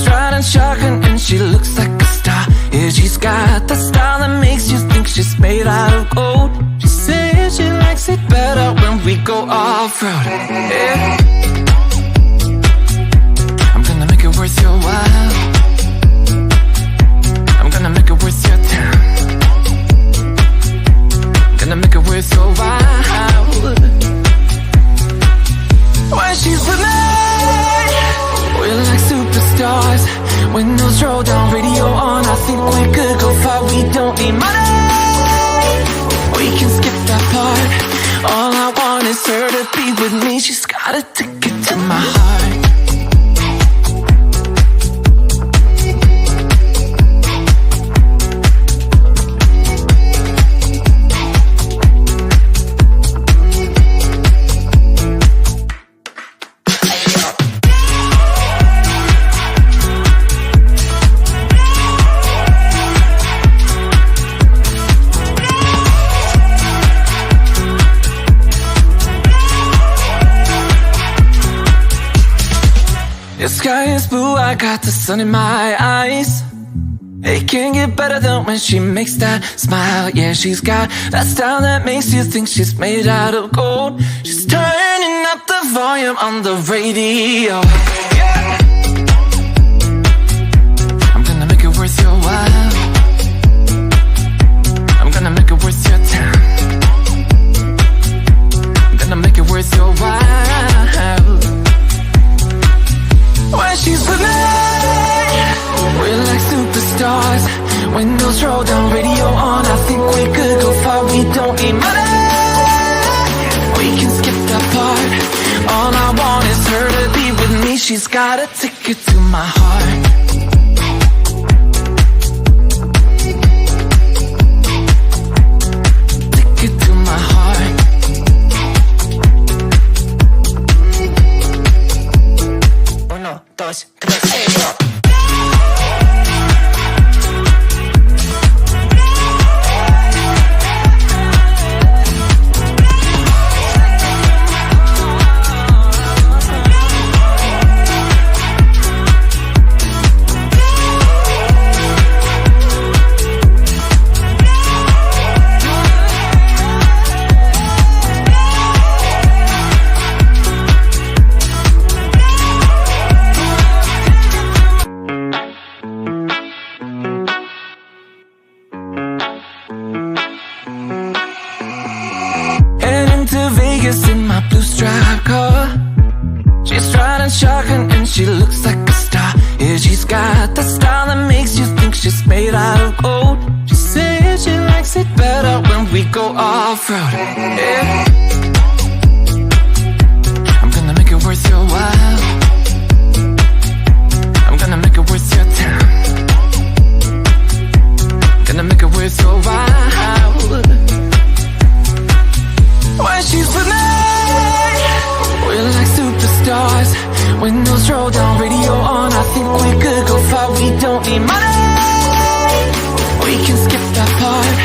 riding shotgun and she looks like a star. Yeah, she's got the style that makes you think she's made out of gold. She says she likes it better when we go off-road. Yeah, I'm gonna make it worth your while. I'm gonna make it worth your time. Gonna make it worth your while. When she's with me, we're like superstars. Windows roll down, radio on. I think we could go far. We don't need money, we can skip that part. All I want is her to be with me. She's got a ticket to my heart. The sky is blue, I got the sun in my eyes. It can't get better than when she makes that smile. Yeah, she's got that style that makes you think she's made out of gold. She's turning up the volume on the radio. Yeah. I'm gonna make it worth your while. I'm gonna make it worth your time. I'm gonna make it worth your while. When she's with me, we're like superstars. Windows roll down, radio on. I think we could go far. We don't need money, we can skip that part. All I want is her to be with me. She's got a ticket to my heart. Ticket to my heart. Uno, dos, tres, go. In my blue striped car, she's riding shotgun and she looks like a star. Yeah, she's got the style that makes you think she's made out of gold. She says she likes it better when we go off-road. Yeah, I'm gonna make it worth your while. I'm gonna make it worth your time. Gonna make it worth your while. When she's with me, we're like superstars. Windows roll down, radio on. I think we could go far. We don't need money, we can skip that part.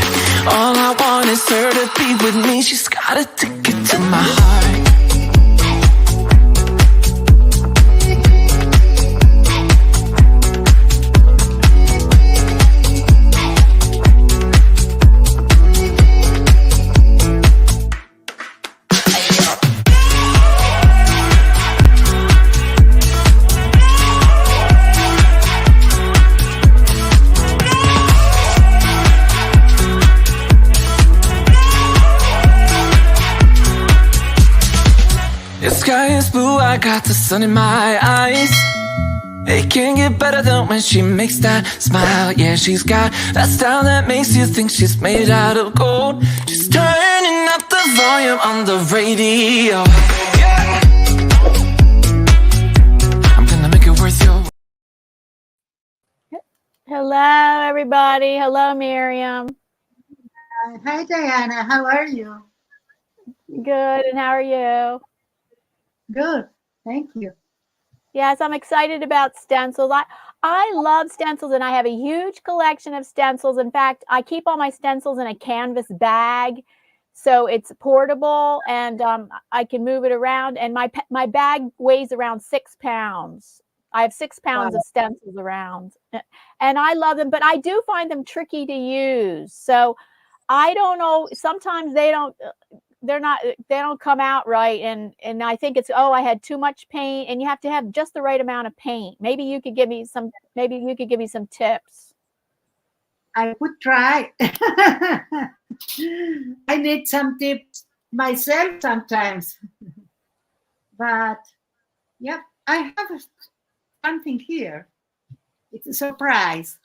All I want is her to be with me. She's got a ticket to my heart. The sky is blue, I got the sun in my eyes. It can't get better than when she makes that smile. Yeah, she's got that style that makes you think she's made out of gold. She's turning up the volume on the radio. Yeah. I'm gonna make it worth your. Hello, everybody. Hello, Miriam. Hi, Diana. How are you? Good, and how are you? Good, thank you. Yes, I'm excited about stencils. I love stencils, and I have a huge collection of stencils. In fact, I keep all my stencils in a canvas bag, so it's portable, and I can move it around. And my bag weighs around 6 pounds. I have 6 pounds Wow. of stencils around, and I love them, but I do find them tricky to use. So I don't know. Sometimes they don't. They're not. They don't come out right, and I think it's, oh, I had too much paint, and you have to have just the right amount of paint. Maybe you could give me some. Maybe you could give me some tips. I would try. I need some tips myself sometimes. But yeah, I have something here. It's a surprise.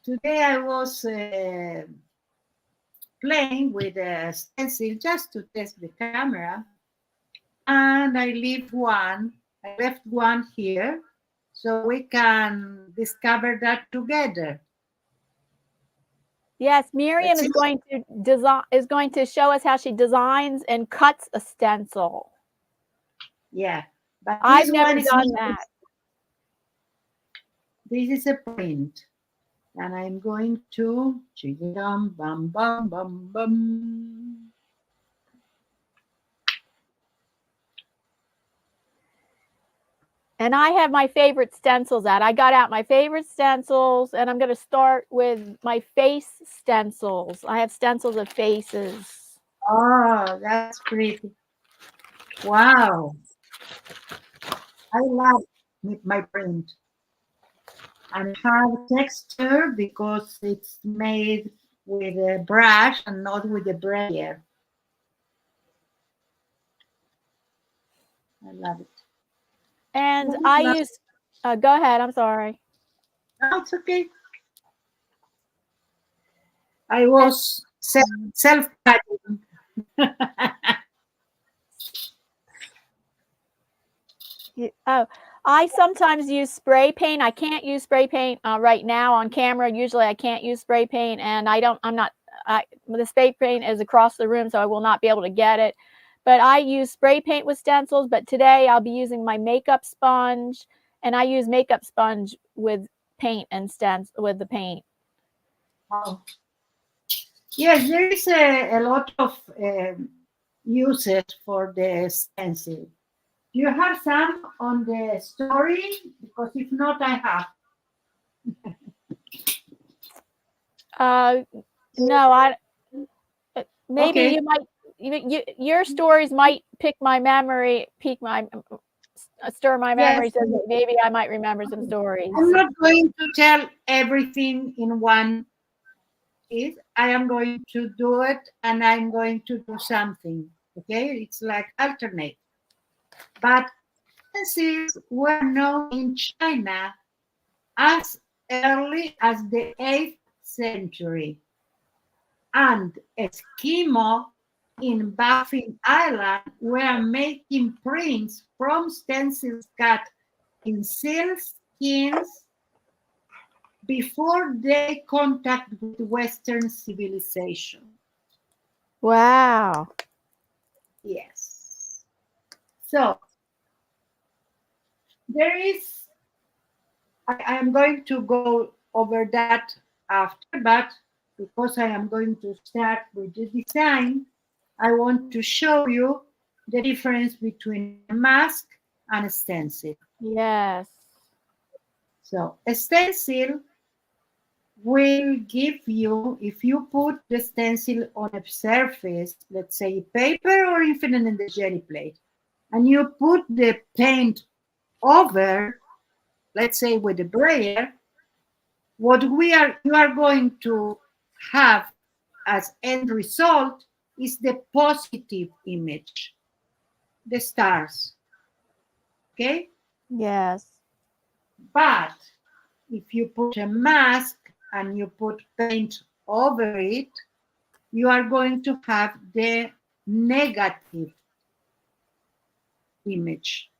Today I was playing with a stencil just to test the camera, and I left one here, so we can discover that together. Yes, Miriam is going to show us how she designs and cuts a stencil. Yeah, but I've this never one is done that. This is a print, and I'm going to bum bum bum bum bum. And I have my favorite stencils out. I got out my favorite stencils, and I'm going to start with my face stencils. I have stencils of faces. Oh, that's pretty. Wow. I love my print. And have texture because it's made with a brush and not with a brayer. I love it. And I use, go ahead, I'm sorry. No, it's okay. I was self-cutting. Oh, I sometimes use spray paint. I can't use spray paint right now on camera. Usually I can't use spray paint, and the spray paint is across the room, so I will not be able to get it. But I use spray paint with stencils, but today I'll be using my makeup sponge, and I use makeup sponge with paint and stencil with the paint. Oh. Yes, there is a lot of uses for the stencil. Do you have some on the story? Because if not, I have. No, maybe Okay. you might. Your stories might stir my memory, Yes. so maybe I might remember some stories. I'm not going to tell everything in one piece. I am going to do it, and I'm going to do something. Okay, it's like alternate. But stencils were known in China as early as the 8th century, and Eskimo in Baffin Island were making prints from stencils cut in seal skins before they contact with Western civilization. Wow. Yes. So there is, I am going to go over that after, but because I am going to start with the design, I want to show you the difference between a mask and a stencil. Yes. So a stencil will give you, if you put the stencil on a surface, let's say paper or even in the jelly plate, and you put the paint over, let's say with the brayer, what you are going to have as end result is the positive image, the stars. Okay? Yes. But if you put a mask and you put paint over it, you are going to have the negative image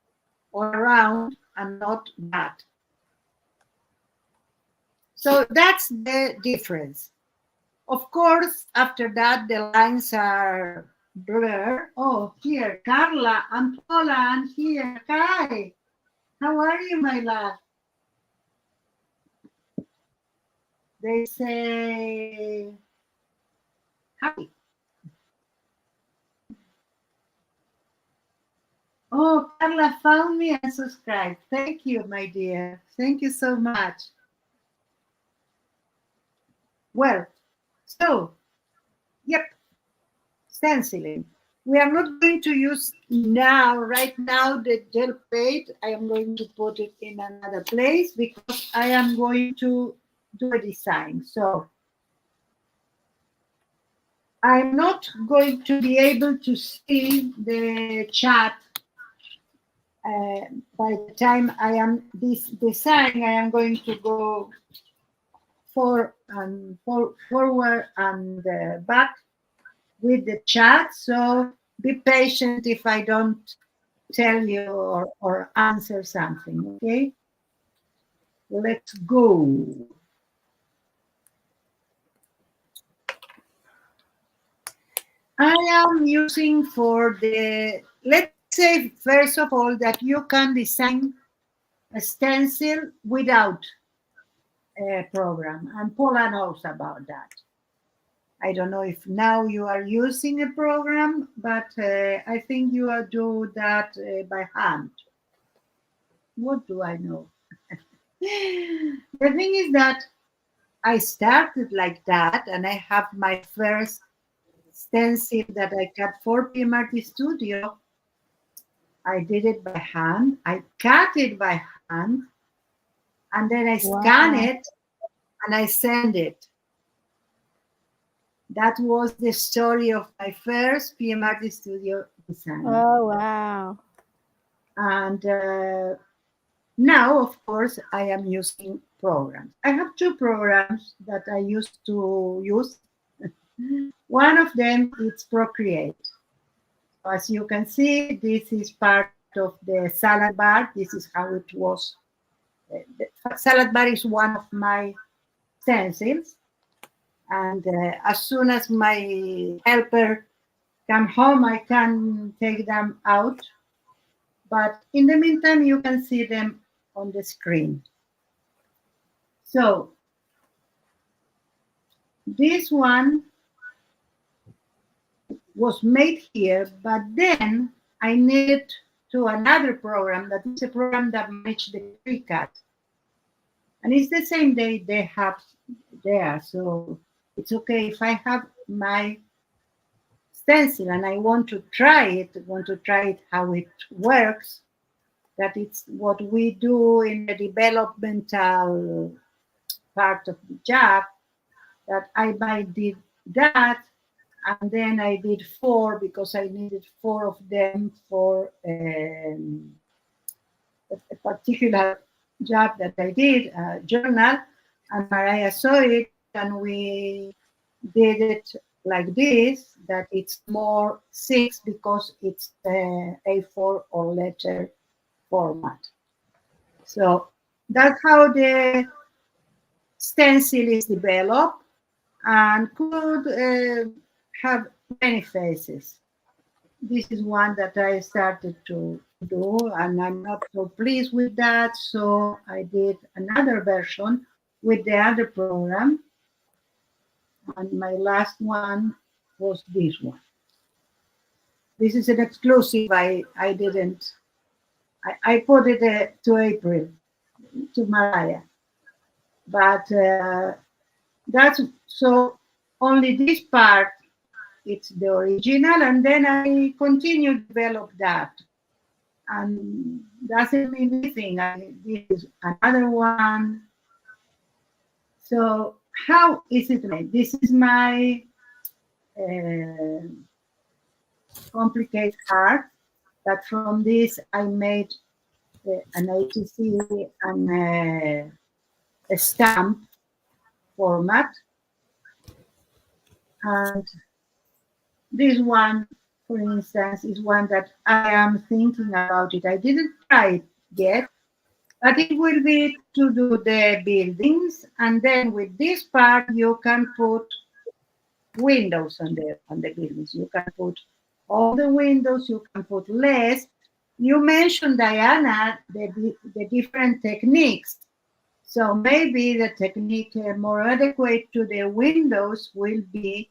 all around and not that. So that's the difference. Of course, after that, the lines are blurred. Oh, here, Carla and Paula, and here. Hi, how are you, my love? They say hi. Oh, Carla found me and subscribed. Thank you, my dear. Thank you so much. Well, so, yep, stenciling. We are not going to use now, right now, the gel plate. I am going to put it in another place because I am going to do a design. So I'm not going to be able to see the chat by the time I am this design. I am going to go forward and back with the chat. So be patient if I don't tell you or answer something. Okay, let's go. I am using for the, let's say first of all that you can design a stencil without a program, and Paula knows about that. I don't know if now you are using a program, but I think you are do that by hand. What do I know? The thing is that I started like that, and I have my first stencil that I cut for Serenity Studio. I did it by hand. I cut it by hand, and then I scan it and I send it. That was the story of my first PMRT Studio design. Oh, wow. And now, of course, I am using programs. I have two programs that I used to use. One of them is Procreate. As you can see, this is part of the salad bar. This is how it was. The salad bar is one of my stencils. And as soon as my helper come home, I can take them out. But in the meantime, you can see them on the screen. So this one was made here, but then I needed to another program that is a program that manages the pre-cut. And it's the same day they have there. So it's okay if I have my stencil and I want to try it how it works. That it's what we do in the developmental part of the job, that I did that, and then I did 4 because I needed 4 of them for a particular job that I did, a journal, and Mariah saw it, and we did it like this, that it's more 6 because it's A4 or letter format. So that's how the stencil is developed, and could have many faces. This is one that I started to do, and I'm not so pleased with that, so I did another version with the other program, and my last one was this one. This is an exclusive. I put it to April, to Mariah, but that's so only this part, it's the original, and then I continue to develop that, and doesn't mean anything. This is another one. So how is it made? This is my complicated heart, but from this I made an ATC and a stamp format. And this one, for instance, is one that I am thinking about it. I didn't try it yet, but it will be to do the buildings, and then with this part you can put windows on the buildings. You can put all the windows, you can put less. You mentioned, Diana, the different techniques. So maybe the technique more adequate to the windows will be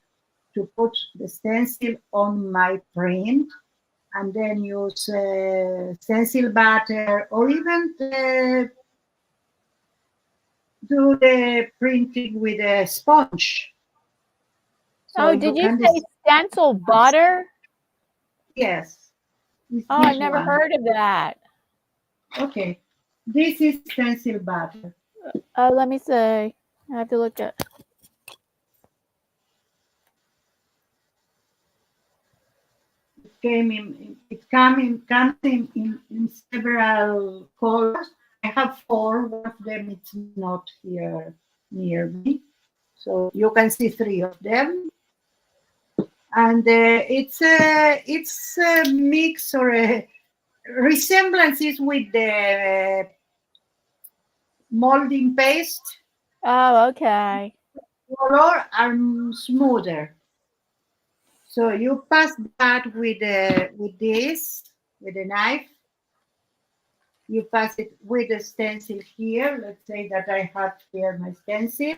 to put the stencil on my print and then use stencil butter, or even do the printing with a sponge. So Oh, did you say stencil butter? Yes. Oh, I've never heard of that. Okay. This is stencil butter. Oh, let me see. I have to look at. Comes in several colors. I have 4. One of them is not here near me, so you can see 3 of them. And it's a mix or a resemblances with the molding paste. Oh, okay. Color are smoother. So you pass that with this, with a knife. You pass it with a stencil here. Let's say that I have here my stencil,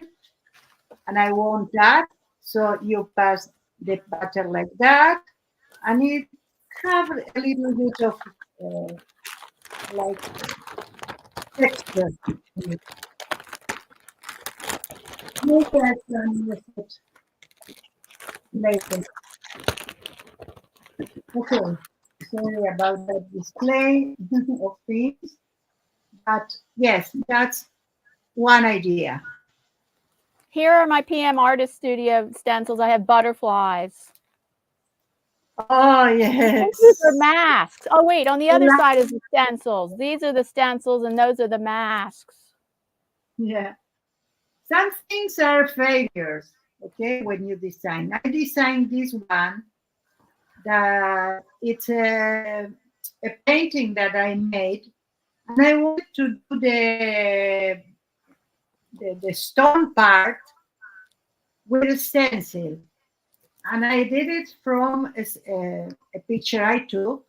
and I want that. So you pass the butter like that, and it have a little bit of like texture. You can use it later. Okay, sorry about that display of things, but yes, that's one idea. Here are my PM Artist Studio stencils. I have butterflies. Oh, yes. These are masks. Oh, wait, on the other side is the stencils. These are the stencils and those are the masks. Yeah. Some things are failures, okay, when you design. I designed this one that it's a painting that I made, and I wanted to do the stone part with a stencil. And I did it from a picture I took,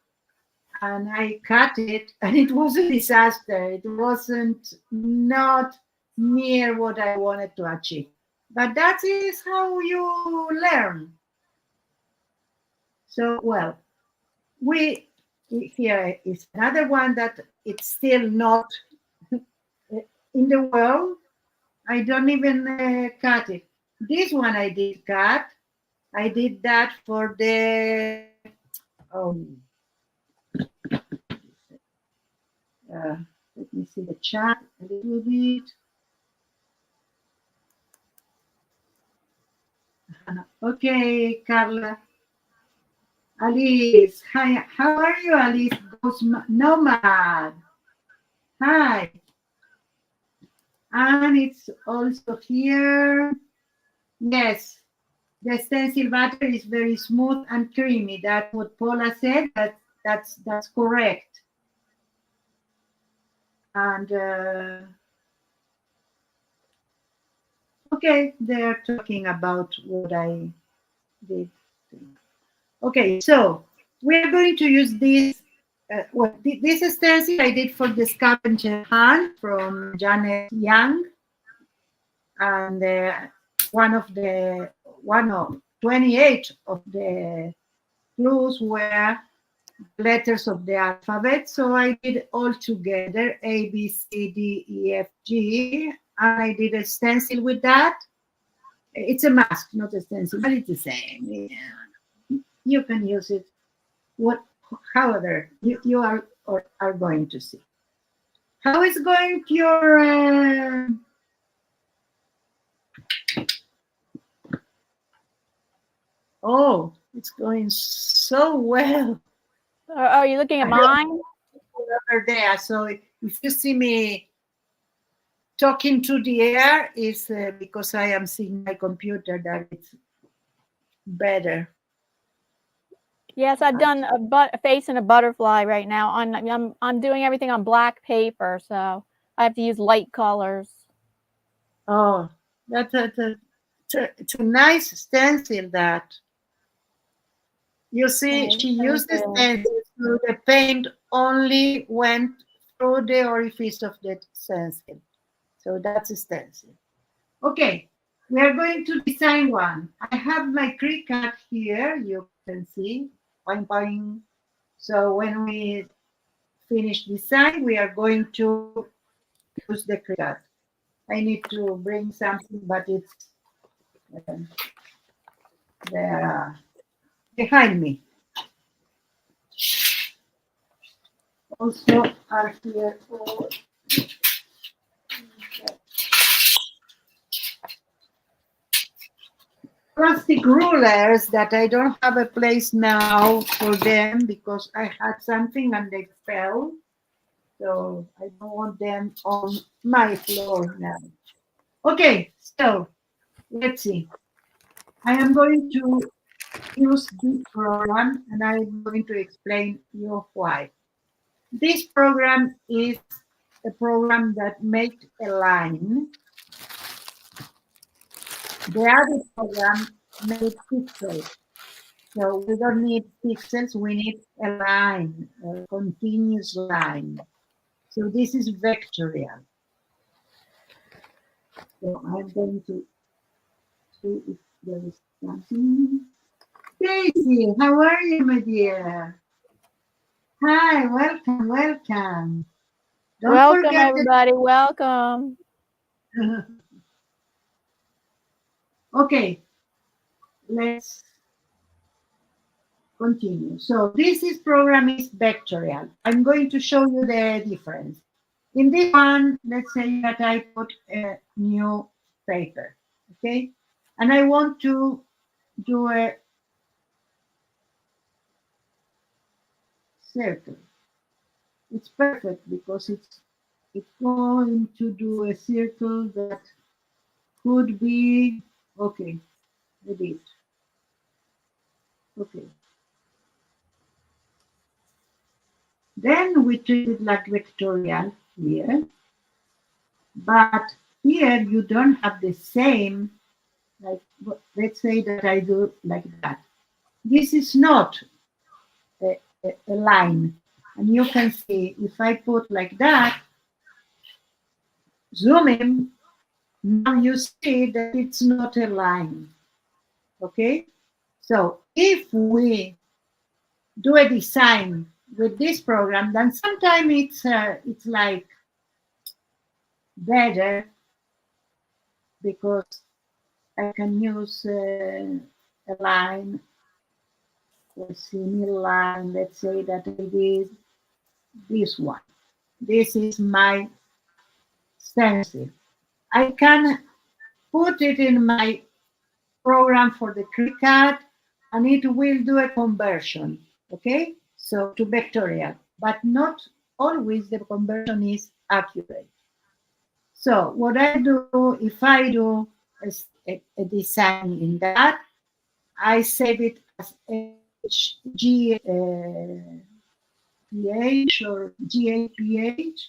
and I cut it, and it was a disaster. It wasn't not near what I wanted to achieve. But that is how you learn. So, well, here is another one that it's still not in the world. I don't even cut it. This one I did cut. I did that for the let me see the chat a little bit. Okay, Carla. Alice, hi. How are you, Alice? Ghost Nomad. Hi. And it's also here. Yes, the stencil butter is very smooth and creamy. That's what Paula said. That's correct. And okay, they're talking about what I did. Okay, so we're going to use this. This stencil I did for the scavenger hunt from Janet Young, and one of 28 of the clues were letters of the alphabet. So I did all together A, B, C, D, E, F, G, and I did a stencil with that. It's a mask, not a stencil, but it's the same. Yeah. You can use it however you are going to see. How is going your oh, it's going so well. Are you looking at mine? Over there. So if you see me talking to the air, is because I am seeing my computer that it's better. Yes, I've done a face and a butterfly right now. I'm doing everything on black paper, so I have to use light colors. Oh, that's a nice stencil that. You see, she used the stencil, so the paint only went through the orifice of the stencil. So that's a stencil. Okay, we are going to design one. I have my Cricut here, you can see. Boing, boing. So when we finish design, we are going to use the Cricut. I need to bring something, but it's there behind me. Also are here all plastic rulers that I don't have a place now for them because I had something and they fell. So I don't want them on my floor now. Okay, so let's see. I am going to use this program and I'm going to explain you why. This program is a program that makes a line. The other program makes pixels. So we don't need pixels, we need a line, a continuous line. So this is vectorial. So I'm going to see if there is something. Daisy, how are you, my dear? Hi, welcome, welcome. Don't Welcome, forget everybody. Welcome. Okay, let's continue. So this program is vectorial. I'm going to show you the difference. In this one, let's say that I put a new paper, okay? And I want to do a circle. It's perfect because it's going to do a circle that could be, okay, it is. Okay. Then we treat it like vectorial here. But here you don't have the same, like, let's say that I do like that. This is not a line. And you can see if I put like that, zoom in, now you see that it's not a line. Okay? So if we do a design with this program, then sometimes it's like better because I can use a line, a similar line. Let's say that I did this one. This is my stencil. I can put it in my program for the Cricut and it will do a conversion, okay? So to vectorial, but not always the conversion is accurate. So what I do, if I do a design in that, I save it as HGPH or GAPH.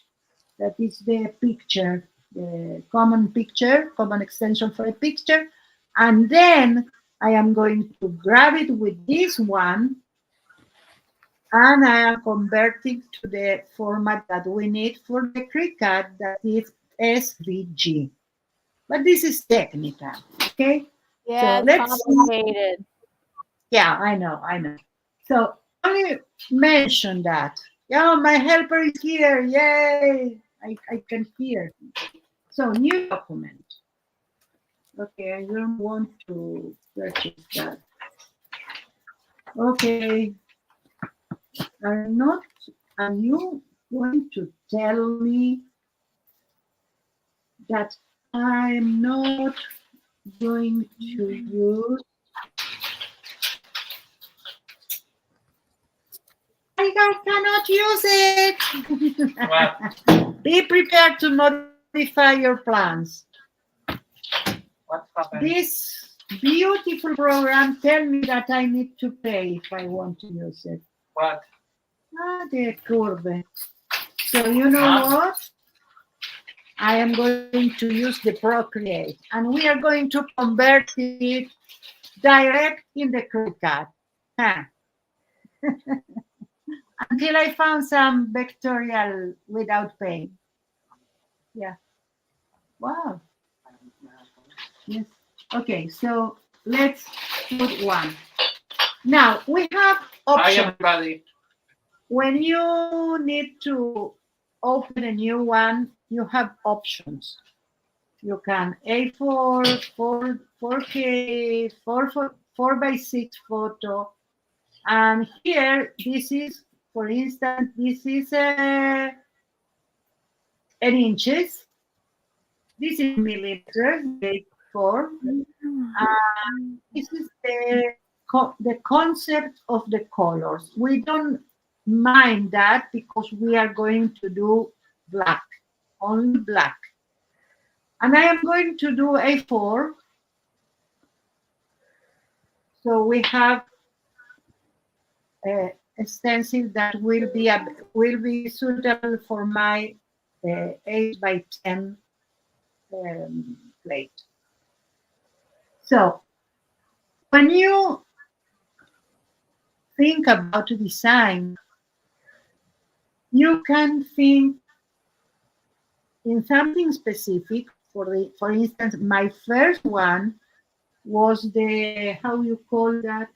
That is the picture, the common picture, common extension for a picture. And then I am going to grab it with this one and I am converting to the format that we need for the Cricut, that is SVG. But this is technical, okay? Yeah, So it's let's complicated. Yeah, I know. So only mention that. Yeah, my helper is here. Yay! I can hear. So new document. Okay, I don't want to purchase that. Okay. Are you going to tell me that I'm not going to use? I cannot use it. What? Be prepared to modify your plans. What happened? This beautiful program tell me that I need to pay if I want to use it. What? The curve. So you know what? I am going to use the Procreate, and we are going to convert it direct in the Cricut. Huh. Until I found some vectorial without pain. Yeah. Wow. Yes. Okay, so let's put one. Now we have Hi, options. everybody. when you need to open a new one, you have options. You can A4, 4K, 4 by 6 photo. And here, this is, for instance, this is 8 inches. This is millimeters, A4. This is the concept of the colors. We don't mind that because we are going to do black, only black. And I am going to do A4. So we have a stencil that will be suitable for my 8 by 10 plate. So when you think about design, you can think in something specific. For instance, my first one was the, how you call that?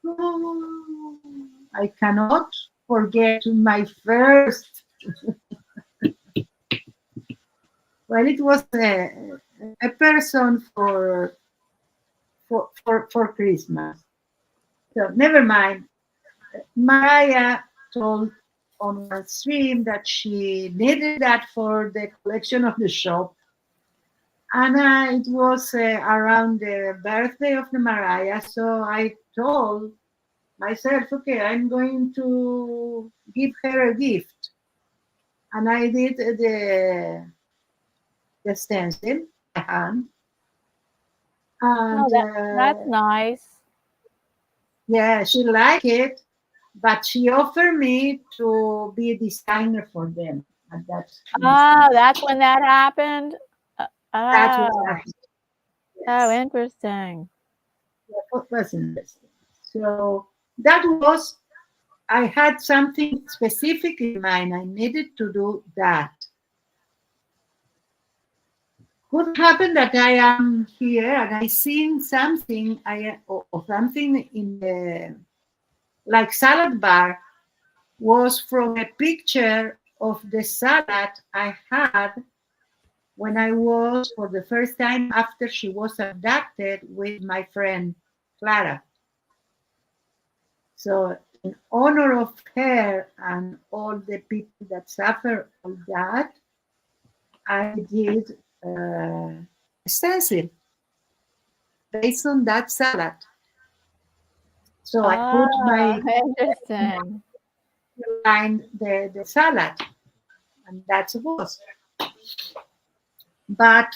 Oh, I cannot forget my first. Well, it was a person for Christmas. So never mind. Mariah told on one stream that she needed that for the collection of the shop. And it was around the birthday of the Mariah. So I told myself, okay, I'm going to give her a gift. And I did the stencil by hand. And, that's nice. Yeah, she liked it, but she offered me to be a designer for them. And that's when that happened. That's what happened. Yes. Oh, interesting. Yeah, it was interesting. So that was, I had something specific in mind. I needed to do that. Could happen that I am here and I seen something, or something in the, like salad bar, was from a picture of the salad I had when I was, for the first time after she was abducted, with my friend Clara. So in honor of her and all the people that suffer all that, I did a stencil based on that salad. So I put my interesting line the salad, and that's it was. But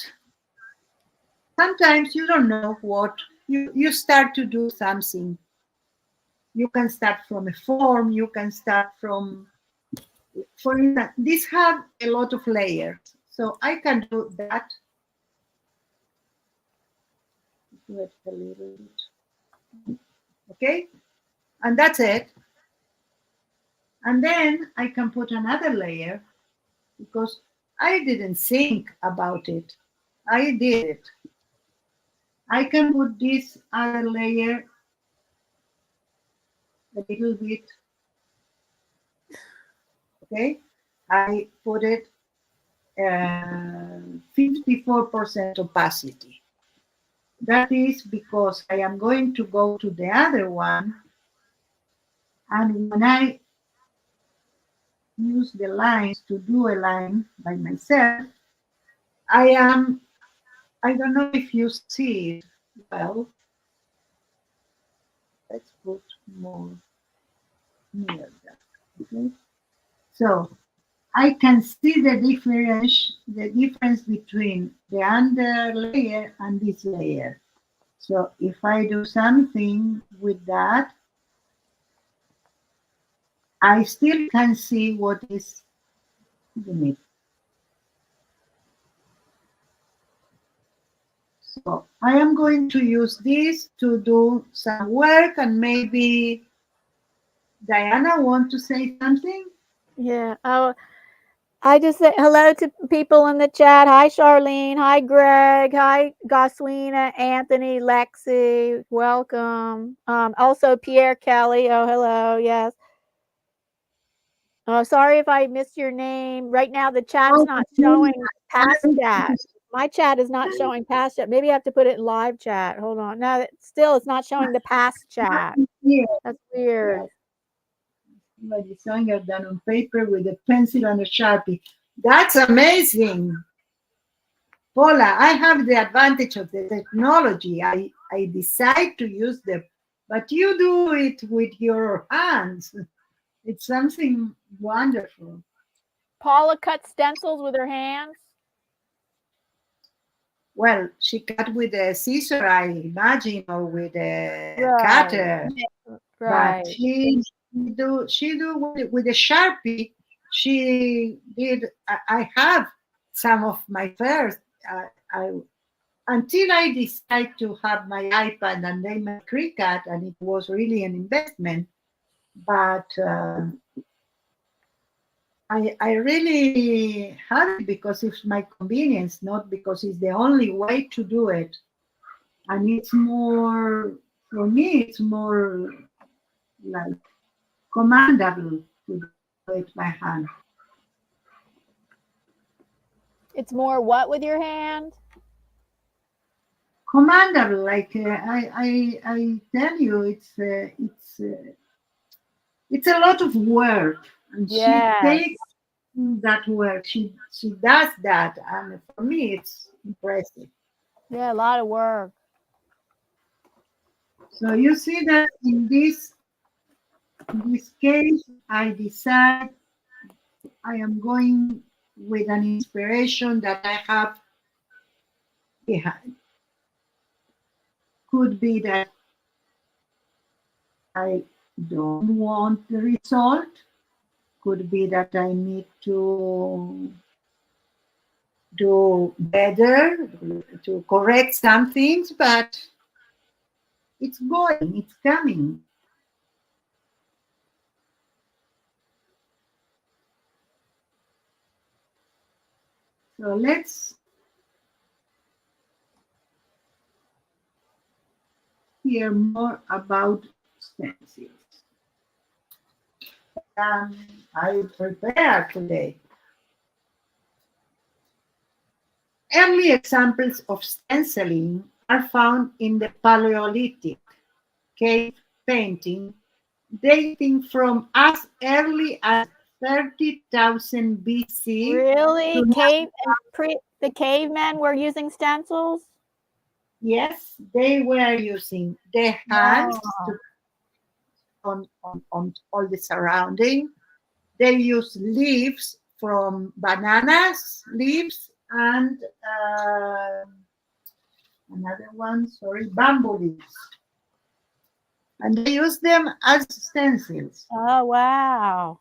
sometimes you don't know what you start to do something. You can start from a form. You can start from, for instance, this have a lot of layers, so I can do that. Do it a little bit, okay, and that's it. And then I can put another layer because I didn't think about it. I did it. I can put this other layer a little bit. Okay, I put it 54% opacity. That is because I am going to go to the other one, and when I use the lines to do a line by myself, I don't know if you see it well. Let's put more near that. Okay. So I can see the difference between the under layer and this layer. So if I do something with that, I still can see what is beneath. So I am going to use this to do some work, and maybe Diana want to say something? Yeah. Oh, I just say hello to people in the chat. Hi, Charlene. Hi, Greg. Hi, Goswina, Anthony, Lexi. Welcome. Also, Pierre Kelly. Oh, hello. Yes. Oh, sorry if I missed your name. Right now, the chat's Oh, not showing past chat. My chat is not showing past chat. Maybe I have to put it in live chat. Hold on. No, still, it's not showing the past chat. yeah, That's weird. like it's younger than on paper with a pencil and a Sharpie. That's amazing. Paula, I have the advantage of the technology. I decide to use them, but you do it with your hands. It's something wonderful. Paula cuts stencils with her hands. Well, she cut with a scissor, I imagine, or with a Right. cutter. Right. But she do with a Sharpie. She did. I have some of my first. I until I decide to have my iPad and then my Cricut, and it was really an investment. But I really have it because it's my convenience, not because it's the only way to do it. And it's more, for me, it's more like commandable to do it by hand. It's more what with your hand? Commandable, like I tell you, it's a lot of work, and she Yes. takes that work. She does that, and for me, it's impressive. Yeah, a lot of work. So you see that in this case, I decide I am going with an inspiration that I have behind. Could be that I don't want the result. Could be that I need to do better, to correct some things, but it's going, it's coming. So let's hear more about stencils. I prepared today. Early examples of stenciling are found in the Paleolithic cave painting dating from as early as 30,000 BC. Really? To The cavemen were using stencils? yes, they were using their hands to, on all the surrounding. They use leaves from bananas leaves and another one, sorry, bamboo leaves. And they use them as stencils. Oh, wow.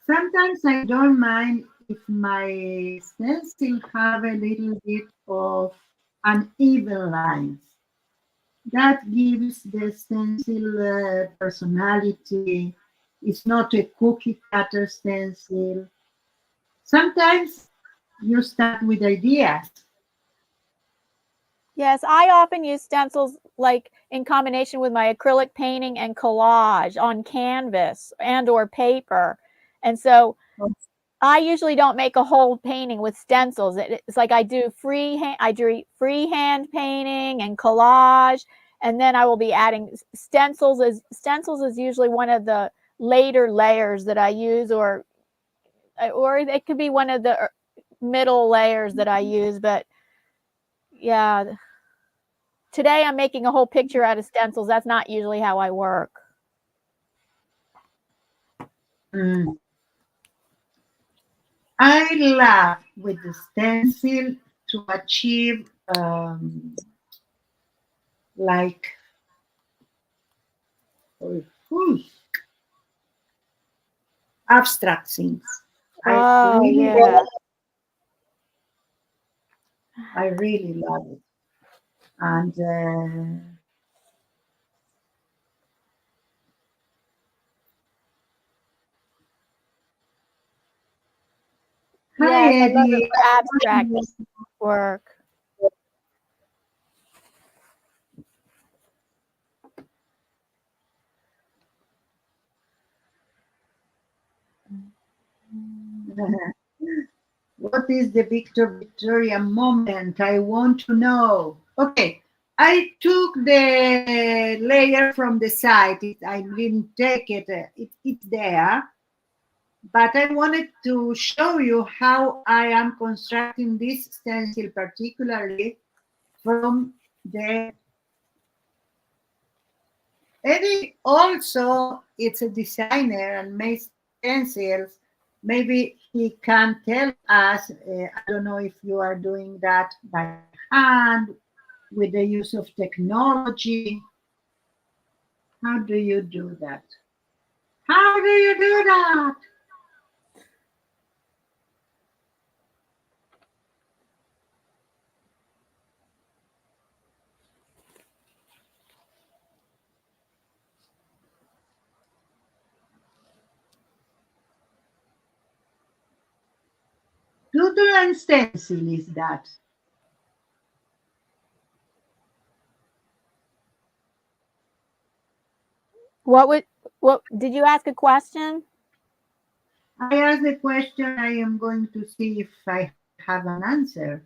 Sometimes I don't mind if my stencil have a little bit of uneven lines. That gives the stencil personality. It's not a cookie cutter stencil. Sometimes you start with ideas. Yes, I often use stencils like in combination with my acrylic painting and collage on canvas and or paper. And so I usually don't make a whole painting with stencils. It's like I do freehand painting and collage, and then I will be adding stencils. Stencils is usually one of the later layers that I use, or it could be one of the middle layers that I use. But yeah, today I'm making a whole picture out of stencils. That's not usually how I work. Mm. I love with the stencil to achieve like abstract things. Oh, I really love it. And Hi, Yes, I love it Eddie. for abstract work. What is the Victoria moment? I want to know. Okay, I took the layer from the site. I didn't take it. It's there. But I wanted to show you how I am constructing this stencil, particularly from the Eddie. Also, it's a designer and makes stencils. Maybe he can tell us. I don't know if you are doing that by hand with the use of technology. How do you do that? How do you do that? Doodle and stencil is that. What did you ask a question? I asked the question. I am going to see if I have an answer.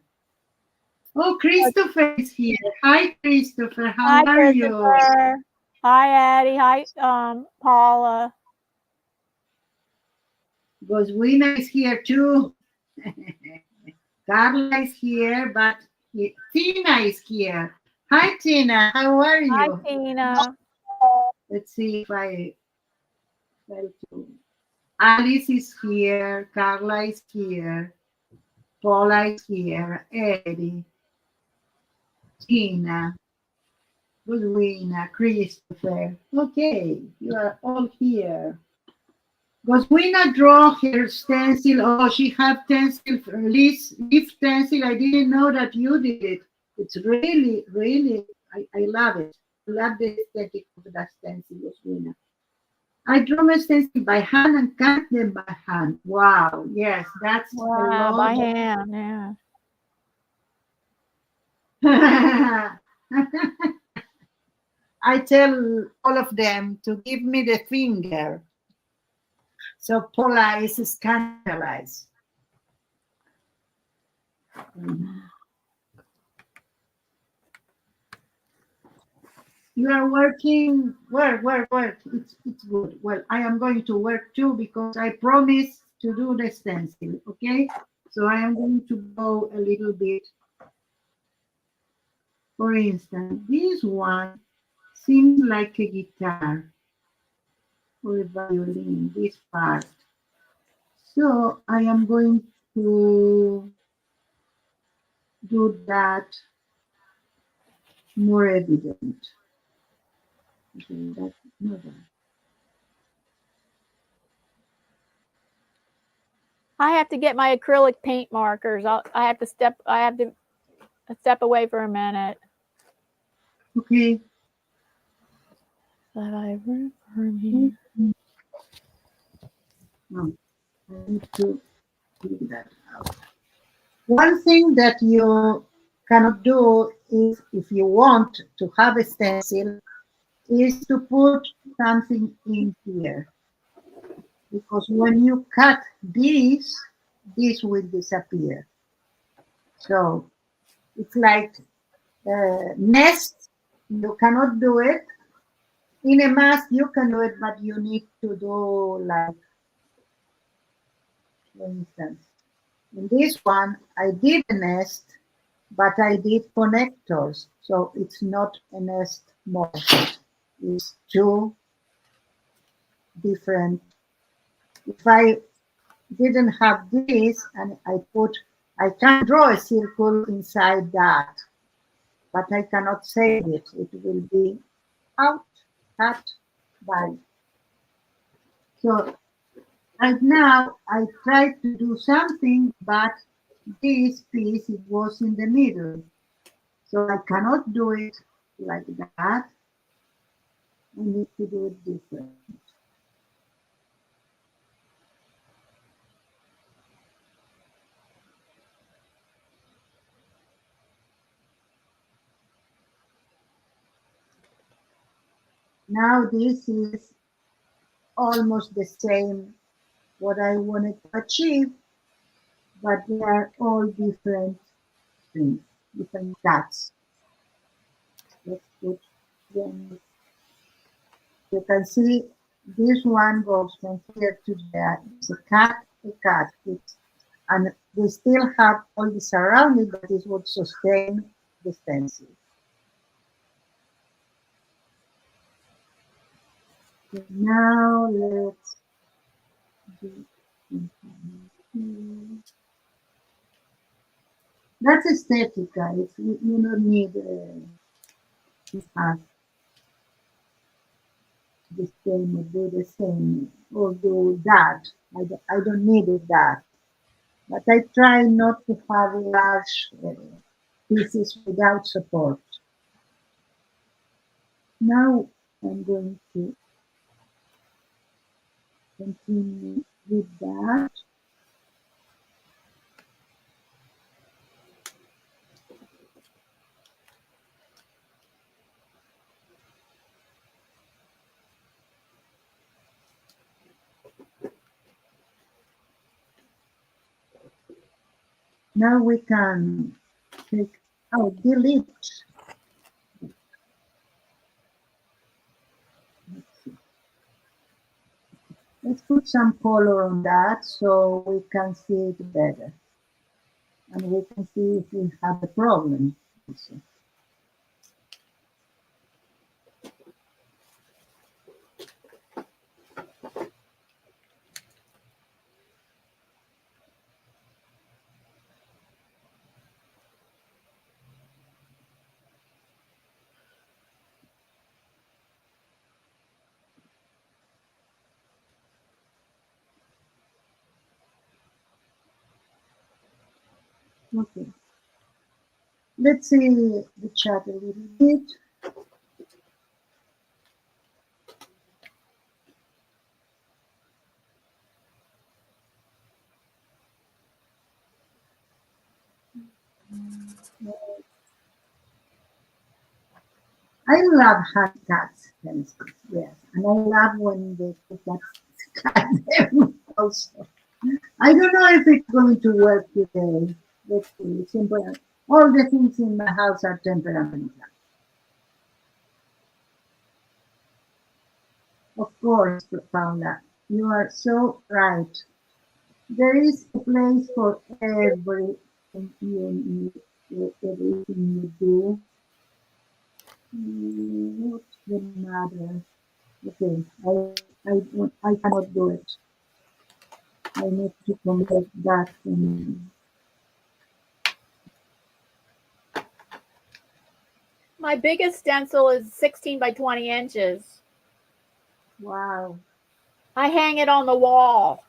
Oh, Christopher is here. Hi, Christopher. How Hi, are you? Christopher. Hi, Eddie. Hi, Paula. Goswina is here too. Carla is here, but Tina is here. Hi, Tina. How are Hi, you? Tina. Let's see if I fell to. Alice is here. Carla is here. Paula is here. Eddie. Tina. Goswina. Christopher. Okay, you are all here. Goswina draw her stencil. Oh, she have stencil, leaf stencil. I didn't know that you did it. It's really, really, I love it. I love the aesthetic of that stencil, Goswina. I draw my stencil by hand and cut them by hand. Wow, yes, that's a Wow, by lot. hand, yeah. I tell all of them to give me the finger. So Paula is scandalized. You are working. Work. It's good. Well, I am going to work too because I promised to do the stencil. Okay, so I am going to go a little bit. For instance, this one seems like a guitar or a violin. This part. So I am going to do that more evident. Okay, that's not that. I have to get my acrylic paint markers. I have to step away for a minute. Okay. But I room for me. No, I need to figure that out. One thing that you cannot do is, if you want to have a stencil, is to put something in here. Because when you cut this will disappear. So it's like a nest. You cannot do it. In a mask, you can do it, but you need to do, like, for instance, in this one, I did a nest, but I did connectors. So it's not a nest more. It's two different. If I didn't have this and I can draw a circle inside that, but I cannot save it. It will be out, cut by. So right now I tried to do something, but this piece, it was in the middle. So I cannot do it like that. I need to do it different. Now this is almost the same what I wanted to achieve, but they are all different things, different cuts. Let's put them. You can see this one goes from here to there. It's a cut, and we still have all the surrounding that is what sustain the stencil. So now let's do that's aesthetic, guys. You don't need to have the same or do the same or do that. I don't need it that. But I try not to have large pieces without support. Now I'm going to continue with that. Now we can take out delete. Let's put some color on that so we can see it better. And we can see if we have a problem also. Okay. Let's see the chat a little bit. I love hand cuts, yes, and I love when they cut them also. I don't know if it's going to work today. Let's see. Simple. All the things in my house are temperamental. Of course, Paula, you are so right. There is a place for everything you need, everything you do. What's the matter? Okay, I cannot do it. I need to convert that in. My biggest stencil is 16 by 20 inches. Wow. I hang it on the wall.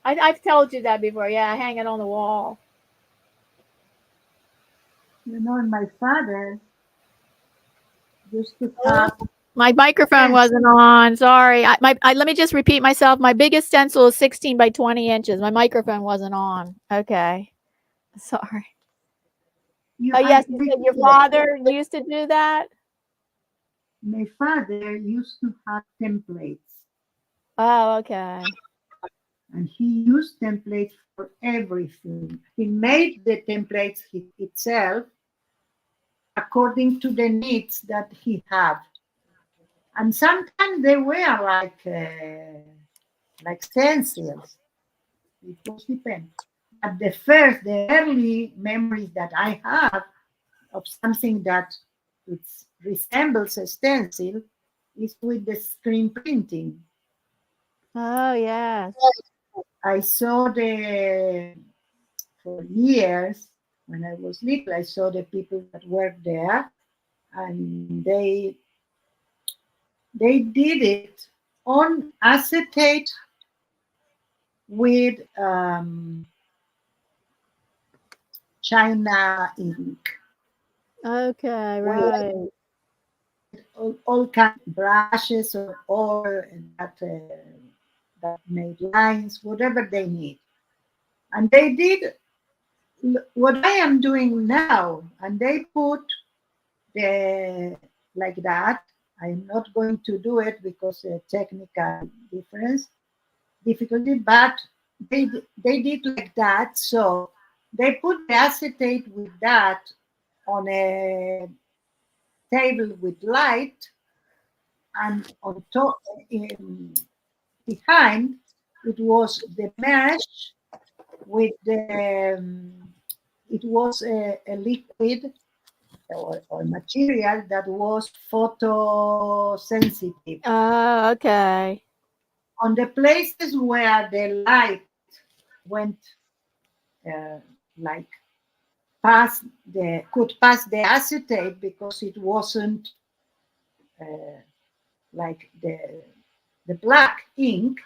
I've told you that before. Yeah, I hang it on the wall. You know, my father used to have. My microphone wasn't on. Sorry. Let me just repeat myself. My biggest stencil is 16 by 20 inches. My microphone wasn't on. Okay. Sorry. Oh, yes. You said your father used to do that? My father used to have templates. Oh, okay. And he used templates for everything. He made the templates itself according to the needs that he had. And sometimes they were like stencils. It was depend. But the early memories that I have of something that it resembles a stencil is with the screen printing. Oh, yes. I saw for years, when I was little, I saw the people that worked there, and they did it on acetate with China ink. Okay, right. All kinds of brushes or oil that made lines, whatever they need. And they did what I am doing now, and they put like that, I'm not going to do it because technical difficulty, but they did like that. So they put the acetate with that on a table with light, and on top, behind, it was the mesh with the it was a liquid or material that was photosensitive. Oh, okay. On the places where the light went uh, like could pass the acetate, because it wasn't like the black ink,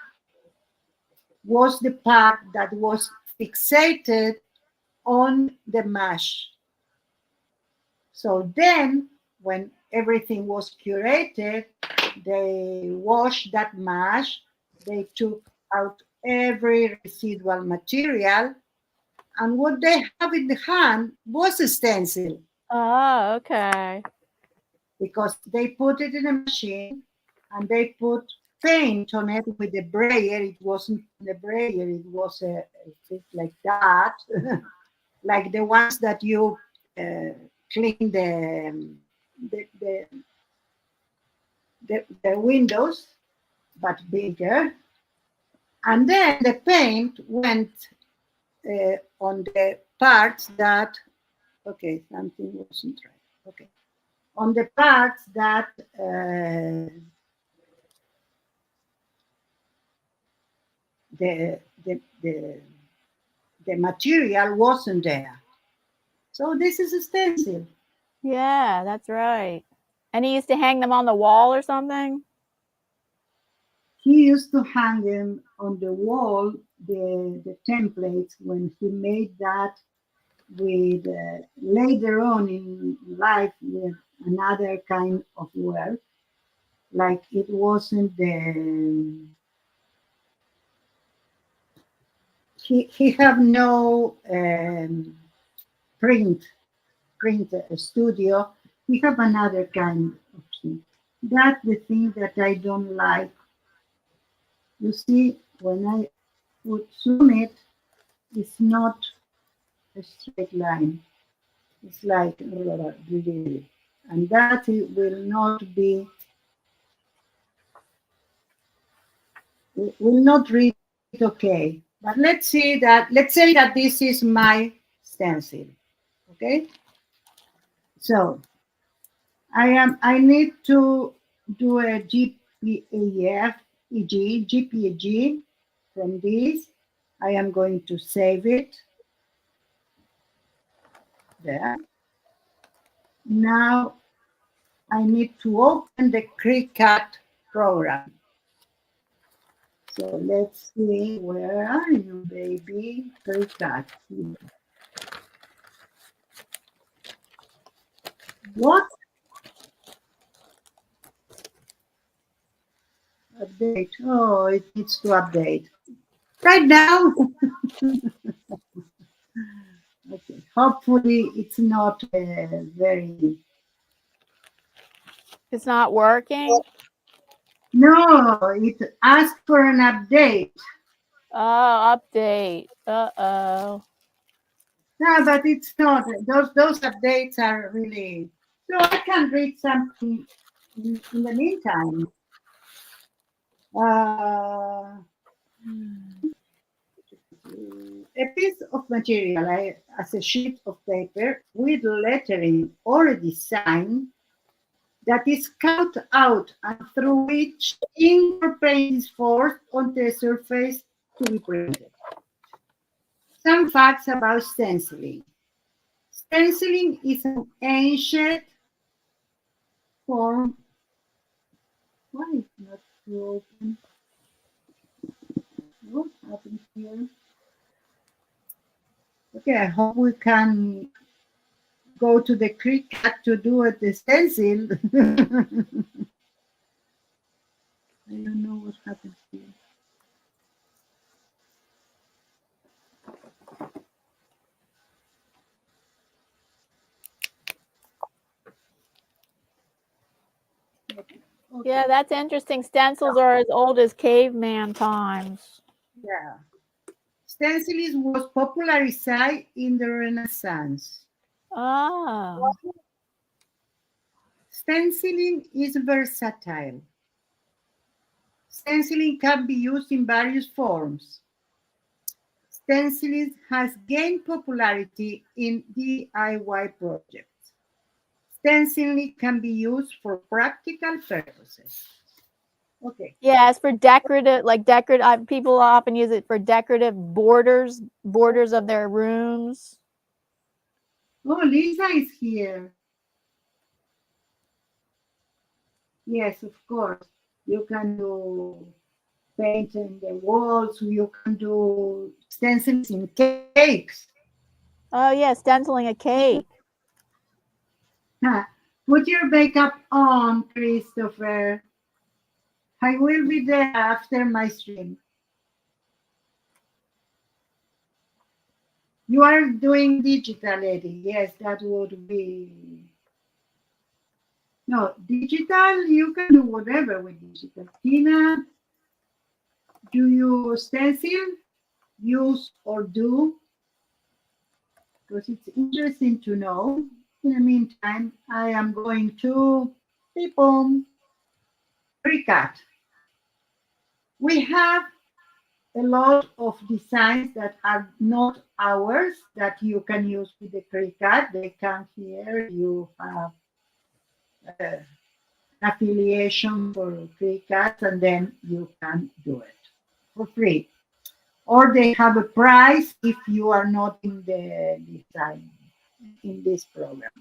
was the part that was fixated on the mash. So then, when everything was curated, they washed that mash, they took out every residual material, and what they have in the hand was a stencil, Oh, okay. because they put it in a machine and they put paint on it with the brayer. It wasn't the brayer, it was a thing like that, like the ones that you clean the windows, but bigger. And then the paint went on the parts that, okay, something wasn't right. Okay. On the parts that the, the, the, the material wasn't there. So this is a stencil. Yeah, that's right. And he used to hang them on the wall or something? He used to hang them on the wall, the templates, when he made that with later on in life with another kind of work. Like it wasn't the he have no print studio. We have another kind of thing. That's the thing that I don't like. You see, when I would zoom it, it's not a straight line. It's like, and that it will not be, will not read okay. But let's say that this is my stencil, okay? So I need to do a GPG from this. I am going to save it there. Now I need to open the Cricut program. So let's see, where are you, baby? Cricut. What? Update. Oh, it needs to update. Right now. Okay. Hopefully it's not very. It's not working? No, it asked for an update. Oh, update. Uh-oh. No, but it's not. Those updates are really. So I can read something in the meantime. A piece of material as a sheet of paper with lettering or a design that is cut out and through which ink or paint is forced onto a surface to be printed. Some facts about stenciling. Stenciling is an ancient form. Why is it not to open? What happened here? Okay, I hope we can go to the Cricut to do it the stencil. I don't know what happened here. Okay. Yeah, that's interesting. Stencils are as old as caveman times. Yeah. Stenciling was popularized in the Renaissance. Ah. Stenciling is versatile. Stenciling can be used in various forms. Stenciling has gained popularity in DIY projects. Stenciling can be used for practical purposes. Okay. Yes, for decorative, like decorative, people often use it for decorative borders of their rooms. Oh, Lisa is here. Yes, of course. You can do paint in the walls. You can do stencils in cakes. Oh yeah, stenciling a cake. Huh. Put your makeup on, Christopher. I will be there after my stream. You are doing digital, Eddie. Yes, that would be. No, digital, you can do whatever with digital. Tina, do you stencil, use, or do? Because it's interesting to know. In the meantime, I am going to people Cricut. We have a lot of designs that are not ours that you can use with the Cricut. They come here. You have affiliation for Cricut, and then you can do it for free. Or they have a price if you are not in the design in this program.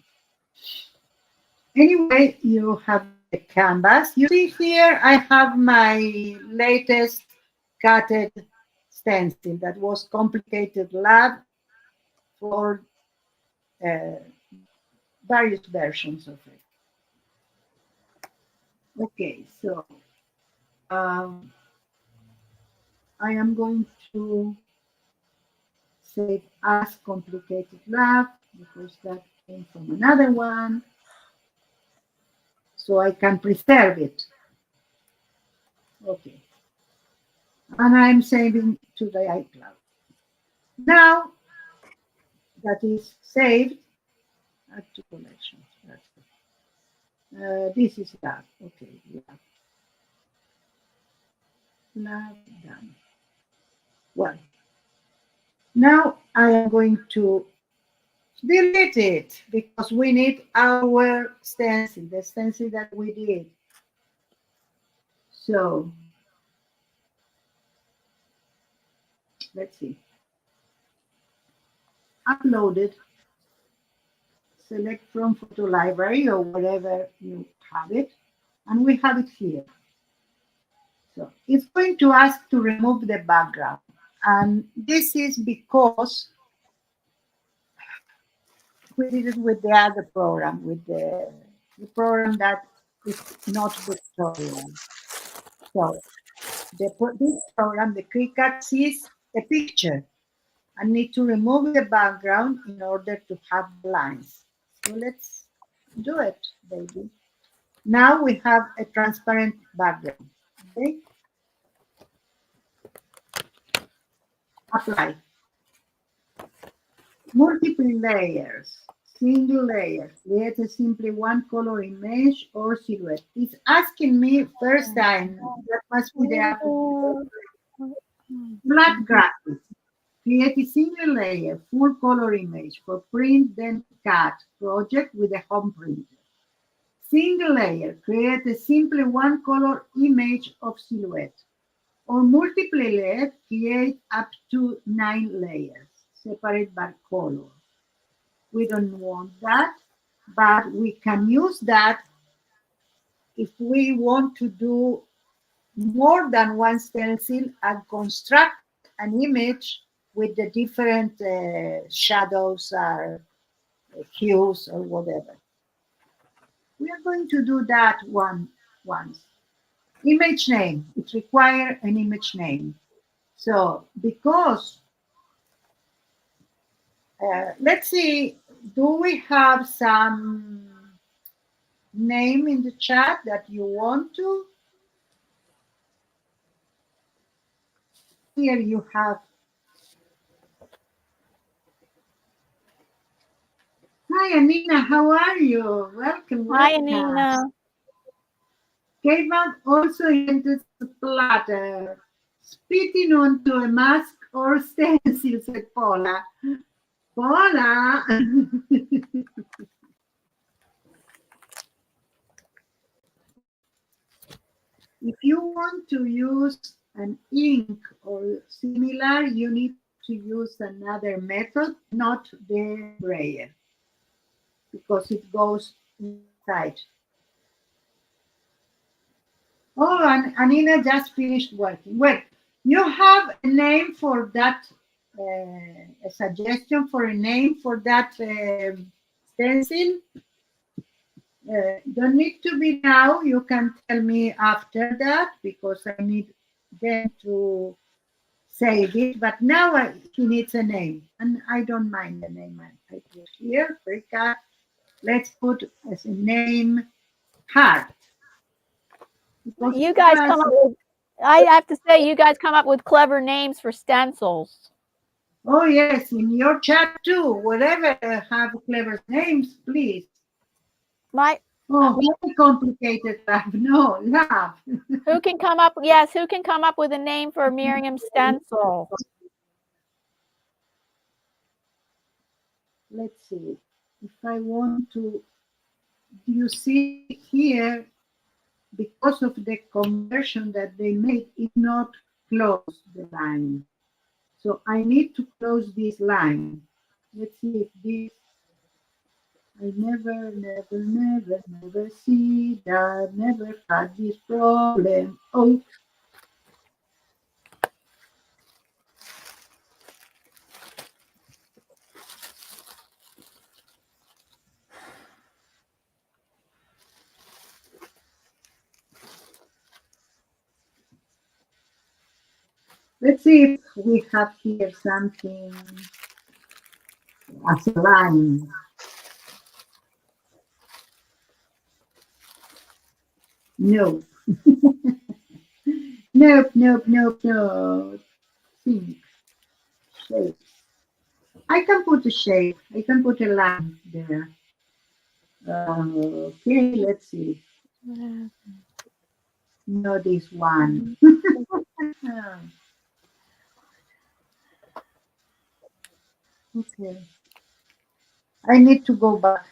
Anyway, you have the canvas. You see here, I have my latest cutted stencil that was complicated lab for various versions of it. Okay, so I am going to save as complicated lab because that came from another one. So I can preserve it. Okay. And I'm saving to the iCloud. Now that is saved, add to collections. That's it. This is that. Okay, lab. Lab done. Well, now I am going to delete it because we need our stencil, the stencil that we did. So let's see. Upload it. Select from photo library or wherever you have it, and we have it here. So it's going to ask to remove the background, and this is because we did it with the other program, with the program that is not pictorial. So this program, the Cricut, sees a picture and need to remove the background in order to have lines. So let's do it, baby. Now we have a transparent background. Okay. Apply. Multiple layers, single layer. Create a simply one color image or silhouette. It's asking me first time. That must be the flat graphics. Create a single layer, full color image for print, then cut project with a home printer. Single layer, create a simple one color image of silhouette. Or multiple layer, create up to 9 layers, separate by color. We don't want that, but we can use that if we want to do more than one stencil and construct an image with the different shadows or hues or whatever. We are going to do that once. Image name. It requires an image name. So because, let's see, do we have some name in the chat that you want to. Here you have. Hi, Anina, how are you? Welcome. Hi, welcome. Anina. Kevin also invented the platter, spitting onto a mask or stencil, said Paula. Paula! If you want to use an ink or similar, you need to use another method, not the braille, because it goes inside. Oh, and Anina just finished working. Well, you have a name for that, a suggestion for a name for that stencil? Don't need to be now. You can tell me after that because I need them to save it. But now he needs a name, and I don't mind the name I put here. Rika. Let's put as a name Heart. Because You guys come up with, I have to say, you guys come up with clever names for stencils. Oh, yes, in your chat too. Whatever have clever names, please. Oh, very complicated, love. No, love. Who can come up? Yes, who can come up with a name for a Miriam stencil? Let's see. If I want to, you see here, because of the conversion that they made, it not close the line. So I need to close this line. Let's see if this, I never see that, never had this problem. Oh. Let's see if we have here something as a line. No. Nope. Think. Shape. I can put a shape. I can put a line there. Okay, let's see. No, this one. Okay. I need to go back.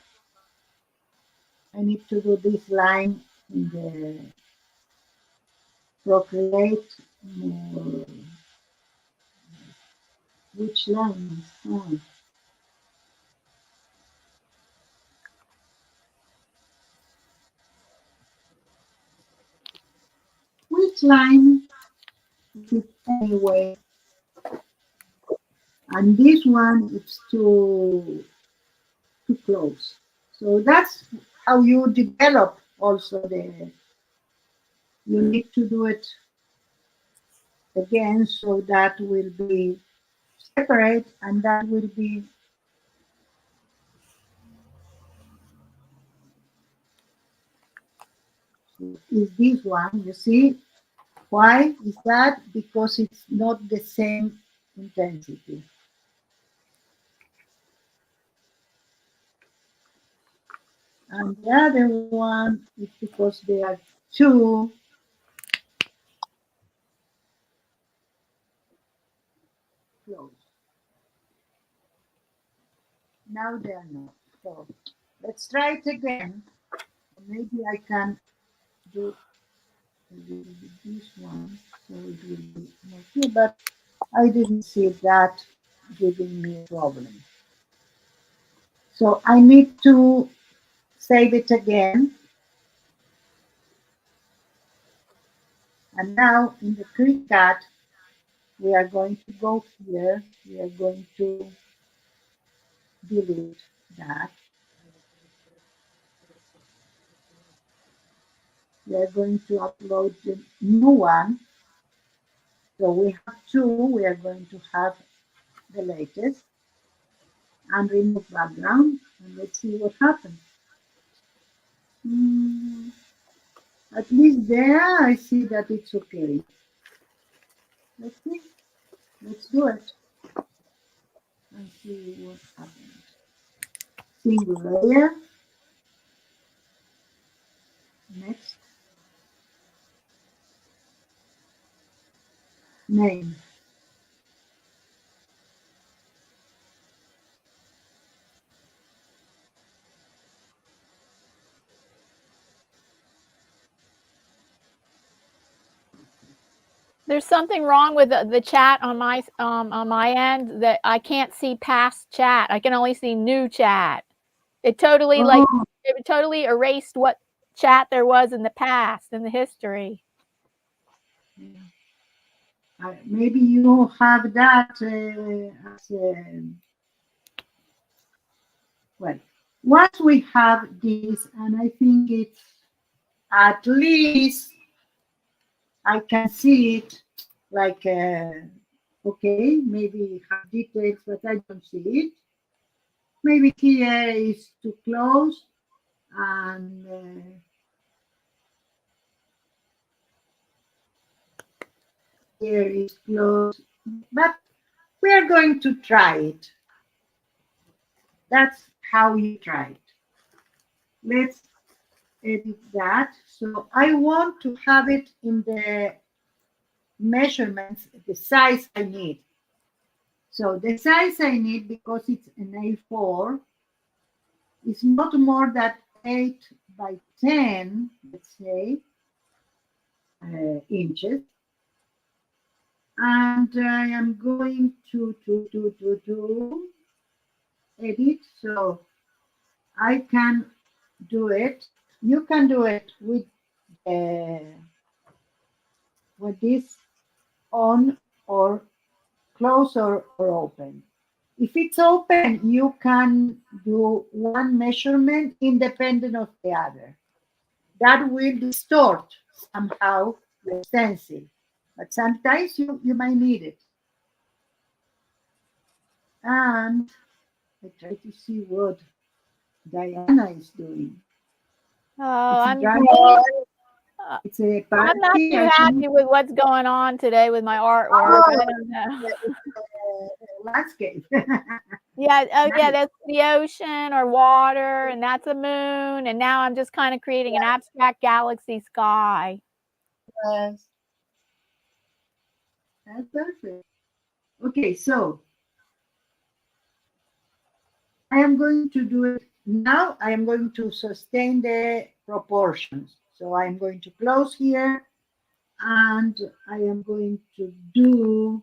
I need to do this line in the Procreate. Which line? Oh. Which line is it anyway? And this one is too close. So that's how you develop also the, you need to do it again, so that will be separate and that will be is this one, you see. Why is that? Because it's not the same intensity. And the other one is because they are too close. Now they are not. So let's try it again. Maybe I can do this one, so it will be more clear, but I didn't see that giving me a problem. So I need to save it again. And now in the Cricut, we are going to go here. We are going to delete that. We are going to upload the new one. So we have two. We are going to have the latest and remove background. And let's see what happens. Mm, at least there I see that it's okay. Let's see. Let's do it and see what happens. Single layer. Next. Name. There's something wrong with the chat on my end that I can't see past chat. I can only see new chat. It totally Oh, it totally erased what chat there was in the past, in the history. yeah. Maybe you have that as well. Once we have this, and I think it's at least I can see it like, okay, maybe have details, but I don't see it. Maybe here is too close, and here is close, but we are going to try it. That's how you try it. Let's edit that. So I want to have it in the measurements, the size I need. So the size I need, because it's an A4, is not more than 8 by 10, let's say, inches. And I am going to edit, so I can do it. You can do it with this on or close or open. If it's open, you can do one measurement independent of the other. That will distort somehow the stencil, but sometimes you might need it. And I try to see what Diana is doing. Oh, It's a I'm not party. too happy with what's going on today with my artwork. I don't know. Landscape. Yeah, oh yeah, Nice. that's the ocean or water, and that's a moon, and now I'm just kind of creating an abstract galaxy sky. Yes. That's perfect. Okay, so I am going to do it now. I am going to sustain the proportions. So I am going to close here, and I am going to do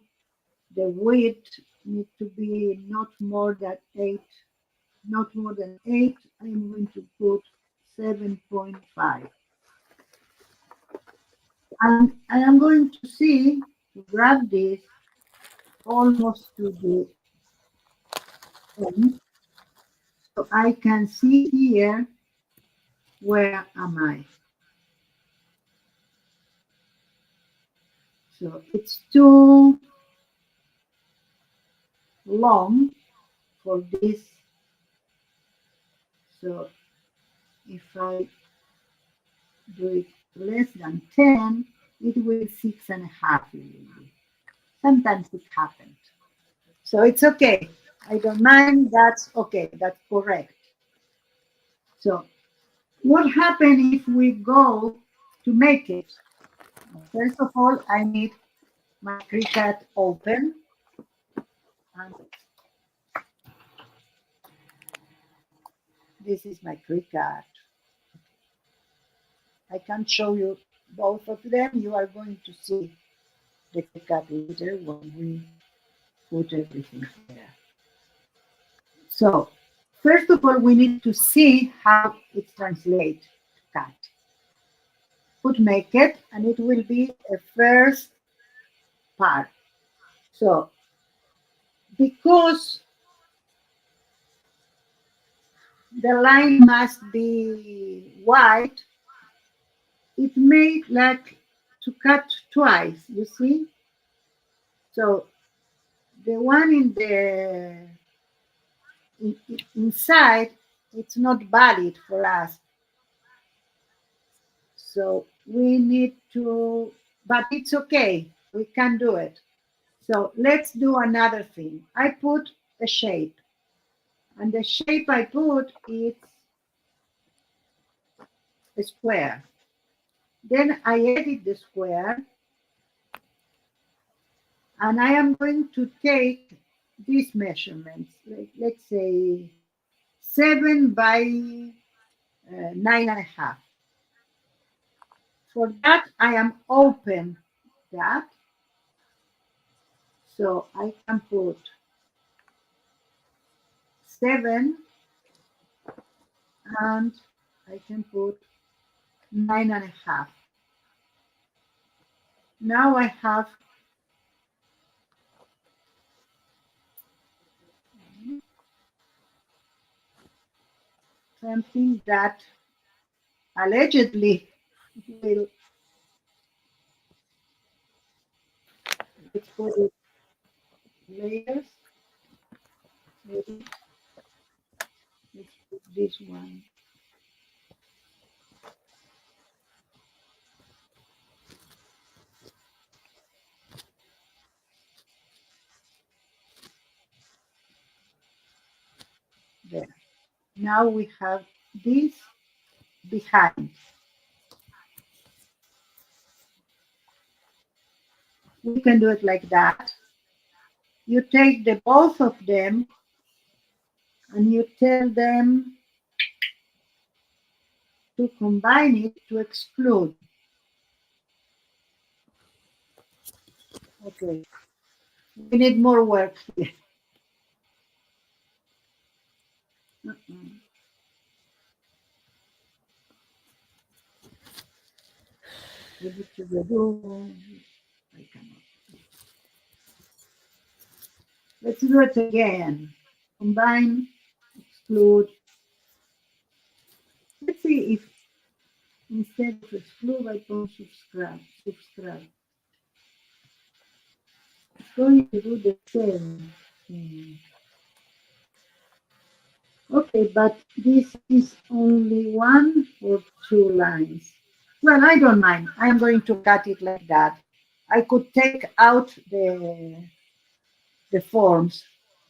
the width need to be not more than 8, not more than 8. I am going to put 7.5. And I am going to see, to grab this almost to the end. So I can see here, where am I? So it's too long for this. So if I do it less than 10, it will 6.5. Sometimes it happens. So it's okay. I don't mind. That's okay. That's correct. So what happens if we go to make it? First of all, I need my Cricut open. And this is my Cricut. I can show you both of them. You are going to see the Cricut later when we put everything there. So first of all, we need to see how it translates to cut. Put make it, and it will be a first part. So because the line must be white, it made like to cut twice, you see? So the one in the inside, it's not valid for us. So we need to, but it's okay. We can do it. So let's do another thing. I put a shape, and the shape I put is a square. Then I edit the square, and I am going to take these measurements, like, let's say 7 by 9.5. For that, I am open that. So I can put 7 and I can put 9.5. Now I have something that allegedly will, let's put it layers. Maybe let's put this one. There. Now we have this behind. We can do it like that. You take the both of them and you tell them to combine it to exclude. Okay, we need more work here. Maybe to do. I cannot. Let's do it again. Combine, exclude. Let's see if instead of exclude, I can subscribe. It's going to do the same thing. Okay, but this is only 1 or 2 lines. Well, I don't mind. I'm going to cut it like that. I could take out the forms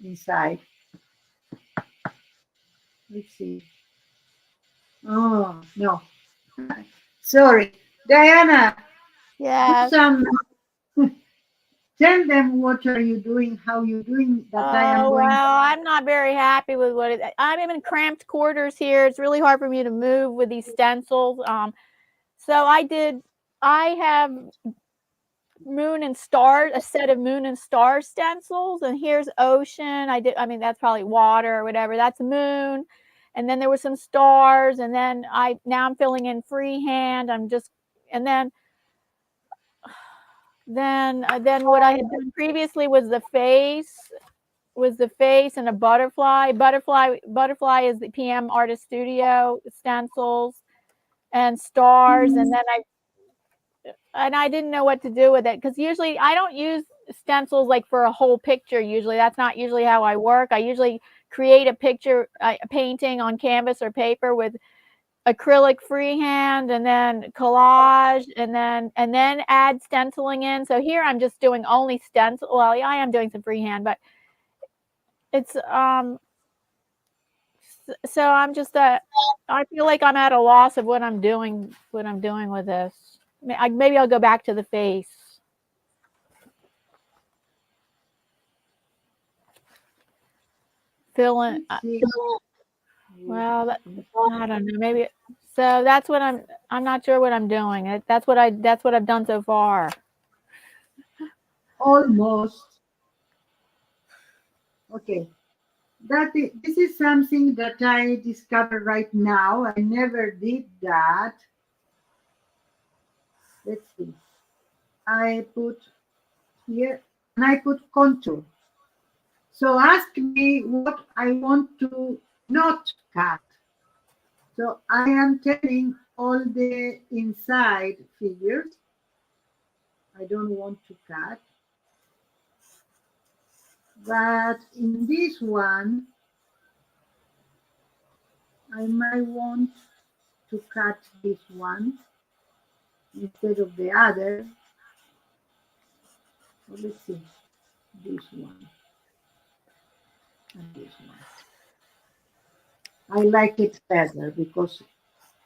inside. Let's see. Oh, no. Sorry. Diana, do Yes. some, tell them what are you doing, how you doing, that I am going. Well, I'm not very happy with what it, I'm in cramped quarters here. It's really hard for me to move with these stencils. So I have moon and stars, a set of moon and star stencils, and here's ocean. I mean, that's probably water or whatever. That's moon. And then there were some stars, and then now I'm filling in freehand. And then what I had done previously was the face and a butterfly. Butterfly is the PM Artist Studio stencils and stars. And then I didn't know what to do with it, because usually I don't use stencils like for a whole picture. Usually that's not usually how I work. I usually create a picture, a painting on canvas or paper with acrylic freehand, and then collage, and then add stenciling in. So here I'm just doing only stencil. Well, yeah, I am doing some freehand, but it's so I'm just I feel like I'm at a loss of what I'm doing with this. Maybe I'll go back to the face. Fill in. Well, I don't know. Maybe. So that's what I'm not sure what I'm doing. That's what I've done so far. Almost. Okay. This is something that I discovered right now. I never did that. Let's see. I put here, and I put contour. So ask me what I want to not cut. So I am telling all the inside figures I don't want to cut. But in this one, I might want to cut this one. instead of the other. So let's see, this one and this one. I like it better because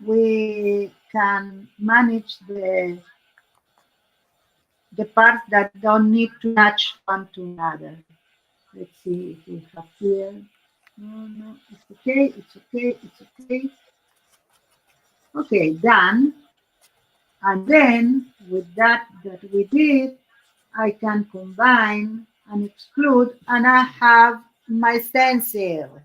we can manage the parts that don't need to match one to another. Let's see if we have here. No, no, it's okay, it's okay, it's okay. Okay, done. And then with that we did, I can combine and exclude, and I have my stencil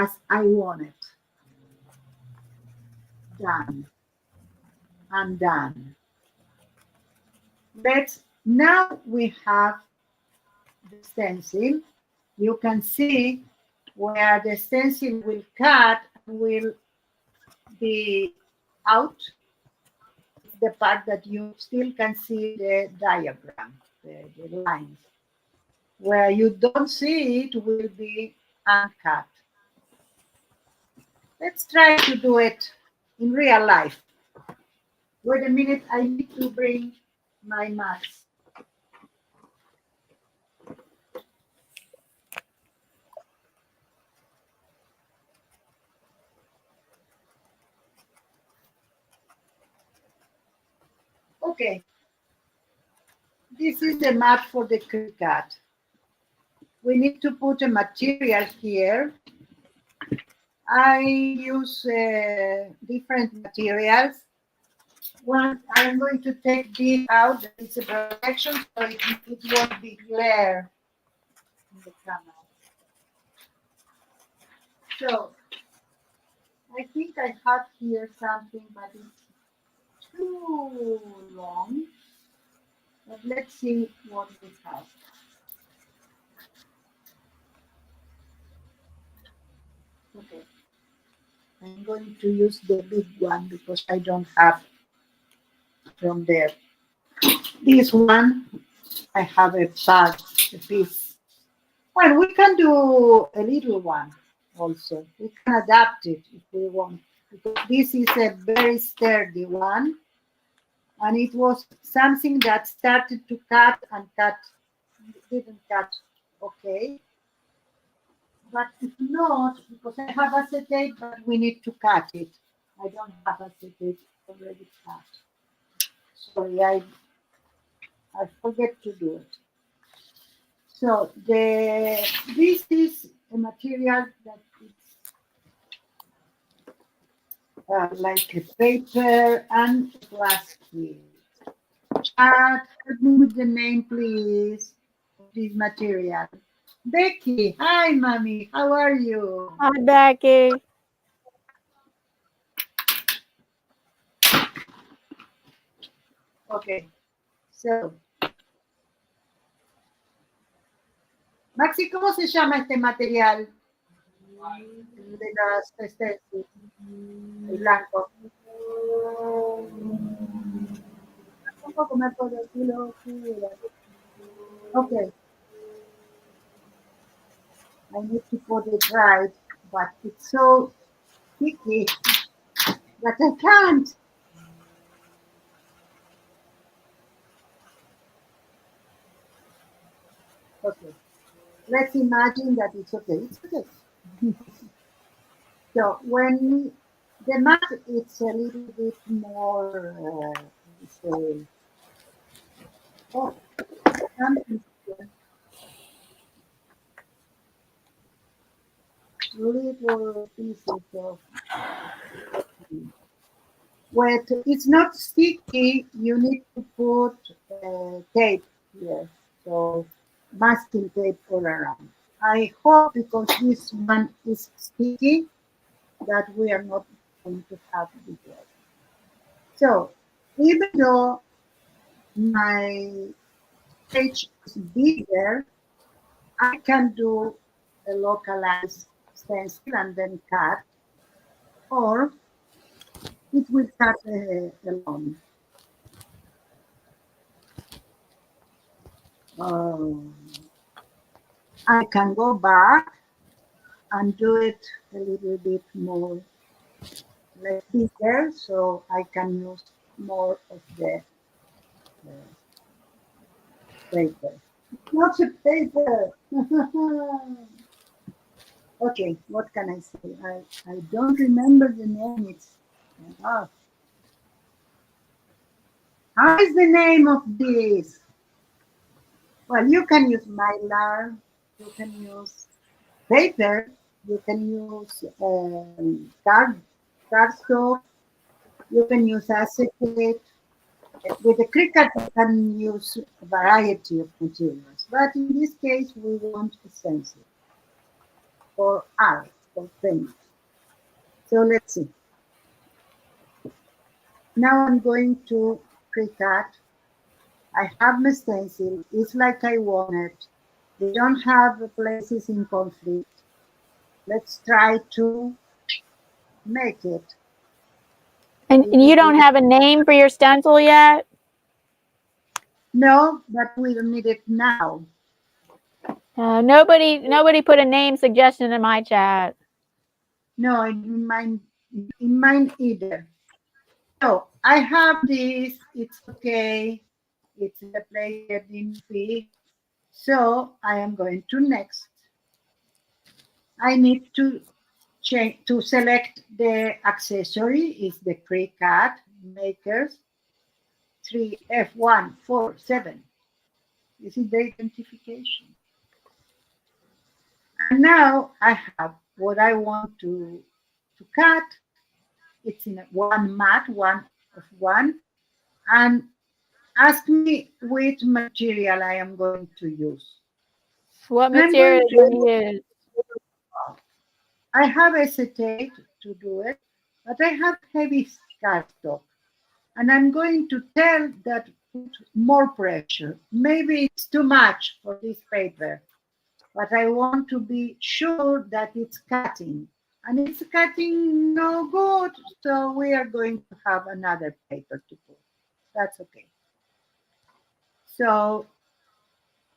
as I want it. Done and done. Now we have the stencil. You can see where the stencil will cut will be out. It's the part that you still can see the diagram, the lines. Where you don't see it will be uncut. Let's try to do it in real life. Wait a minute, I need to bring my mats. Okay, this is the mat for the cricut. We need to put a material here. I use different materials. One, I'm going to take this out. It's a protection, so it won't be glare in the camera. So, I think I have here something, but it's too long. But let's see what we have. Okay. I'm going to use the big one because I don't have from there. This one, I have a part, a piece. Well, we can do a little one also. We can adapt it if we want. Because this is a very sturdy one. And it was something that started to cut and cut, didn't cut okay. But if not, because I have acetate, but we need to cut it. I don't have acetate already cut. Sorry, I forget to do it. So this is a material that is like a paper and plastic. Chat, help me with the name, please, of this material. Becky, hi, mommy, how are you? Hi, Becky. Okay, so. Maxi, ¿cómo se llama este material? De las stencils, el blanco. Un poco más por el kilo. Okay. I need to put it right, but it's so sticky that I can't. Okay. Let's imagine that it's okay. It's okay. So when the mat, it's a little bit more, something little pieces of when it's not sticky, you need to put tape here, so masking tape all around. I hope because this one is sticky that we are not going to have it yet. So even though my page is bigger, I can do a localized stencil and then cut, or it will cut alone. I can go back and do it a little bit more less bigger, so I can use more of the paper. Not a paper. Okay, what can I say? I don't remember the name. It's how is the name of this? Well, you can use mylar, you can use paper, you can use cardstock, you can use acetate. With the Cricut, you can use a variety of materials, but in this case, we want a stencil for art, for paint. So let's see. Now I'm going to Cricut. I have my stencil. It's like I want it. They don't have places in conflict. Let's try to make it. And you don't have a name for your stencil yet? No, but we don't need it now. Nobody put a name suggestion in my chat. No, in mine either. So I have this. It's okay. It's the place I didn't speak. So I am going to next. I need to change to select the accessory. Is the Cricut Makers 3F147. This is the identification. And now I have what I want to cut. It's in one mat, one of one, and ask me which material I am going to use. What material do you use? I have acetate to do it, but I have heavy cardstock. And I'm going to tell that put more pressure. Maybe it's too much for this paper, but I want to be sure that it's cutting. And it's cutting no good, so we are going to have another paper to put. That's okay. So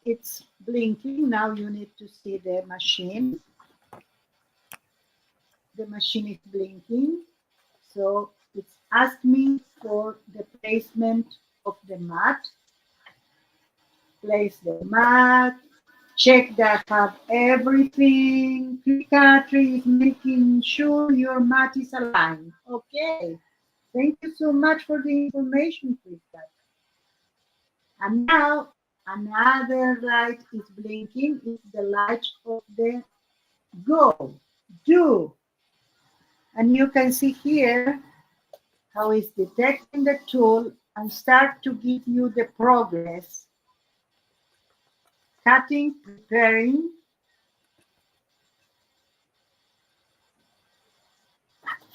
it's blinking. Now you need to see the machine. The machine is blinking. So it's asked me for the placement of the mat. Place the mat. Check that I have everything. Cricut is making sure your mat is aligned. Okay. Thank you so much for the information, Cricut. And now another light is blinking. It's the light of the go, do. And you can see here how it's detecting the tool and start to give you the progress. Cutting, preparing.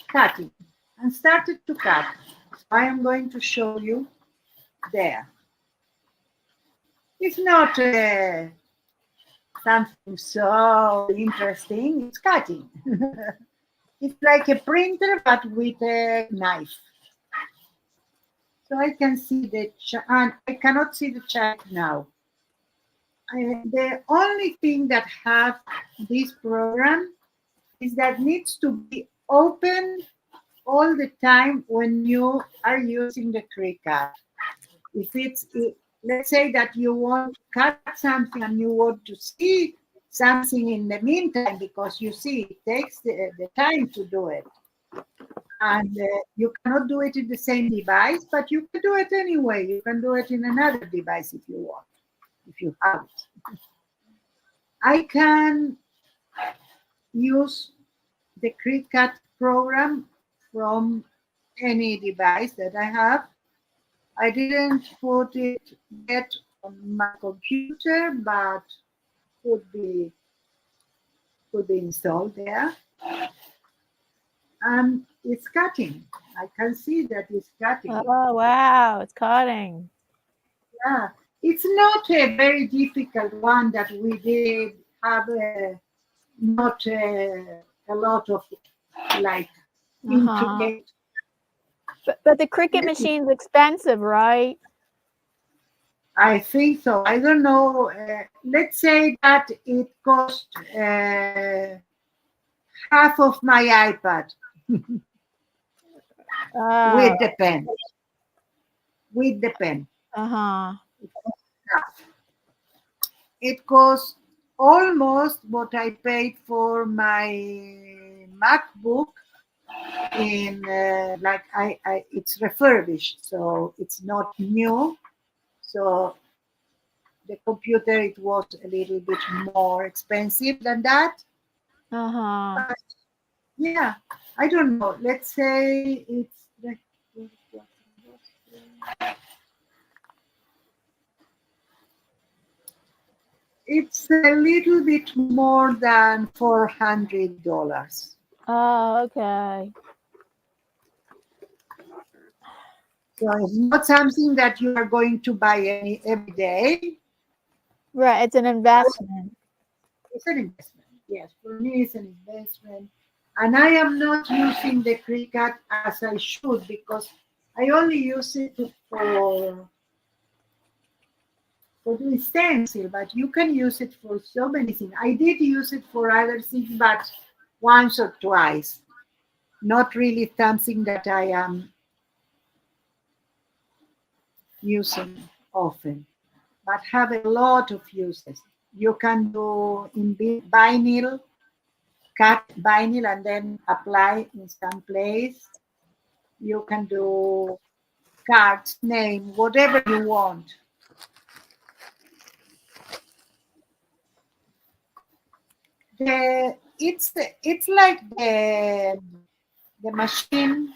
Cutting. And started to cut. So I am going to show you there. It's not something so interesting. It's cutting. It's like a printer, but with a knife. So I can see the and I cannot see the chat now. The only thing that have this program is that needs to be open all the time when you are using the Cricut. If it's, let's say that you want to cut something and you want to see something in the meantime, because you see it takes the time to do it. And you cannot do it in the same device, but you can do it anyway. You can do it in another device if you want, if you have it. I can use the Cricut program from any device that I have. I didn't put it yet on my computer, but could be installed there. And it's cutting. I can see that it's cutting. Oh, wow, it's cutting. Yeah, it's not a very difficult one that we did have not a lot of like intricate. But the Cricut machine's expensive, right? I think so. I don't know. Let's say that it cost half of my iPad. Oh, with the pen. With the pen. uh-huh. It costs almost what I paid for my MacBook in like I it's refurbished, so it's not new. So the computer, it was a little bit more expensive than that. Uh-huh. But yeah, I don't know. Let's say it's a little bit more than $400. Oh, okay. So it's not something that you are going to buy every day. Right, it's an investment. It's an investment. Yes, for me, it's an investment. And I am not using the Cricut as I should because I only use it for doing stencil, but you can use it for so many things. I did use it for other things, but once or twice. Not really something that I am using often, but have a lot of uses. You can do in vinyl, cut vinyl and then apply in some place. You can do cards, name, whatever you want. It's like the machine.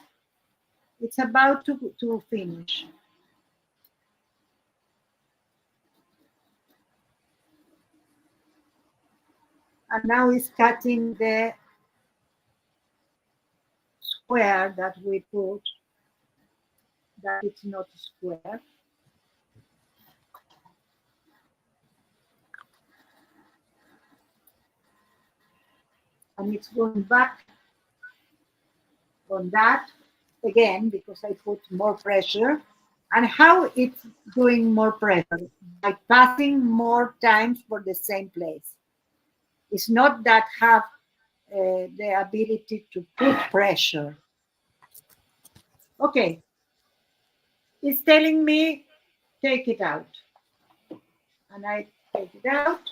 It's about to finish. And now it's cutting the square that we put, that it's not a square. And it's going back on that again because I put more pressure. And how it's doing more pressure? By passing more times for the same place. It's not that have the ability to put pressure. Okay, it's telling me take it out. And I take it out.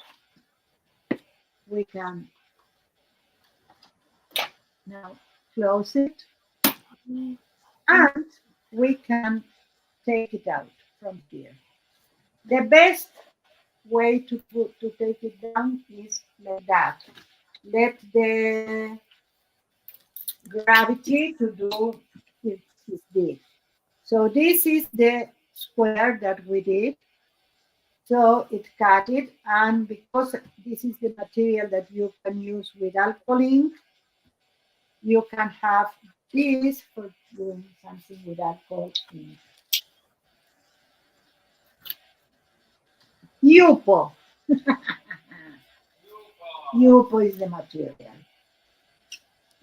We can now close it. And we can take it out from here. The best way to take it down is like that. Let the gravity to do is this. So this is the square that we did. So it cut it, and because this is the material that you can use with alcohol ink, you can have this for doing something with alcohol ink. Yupo. Yupo is the material.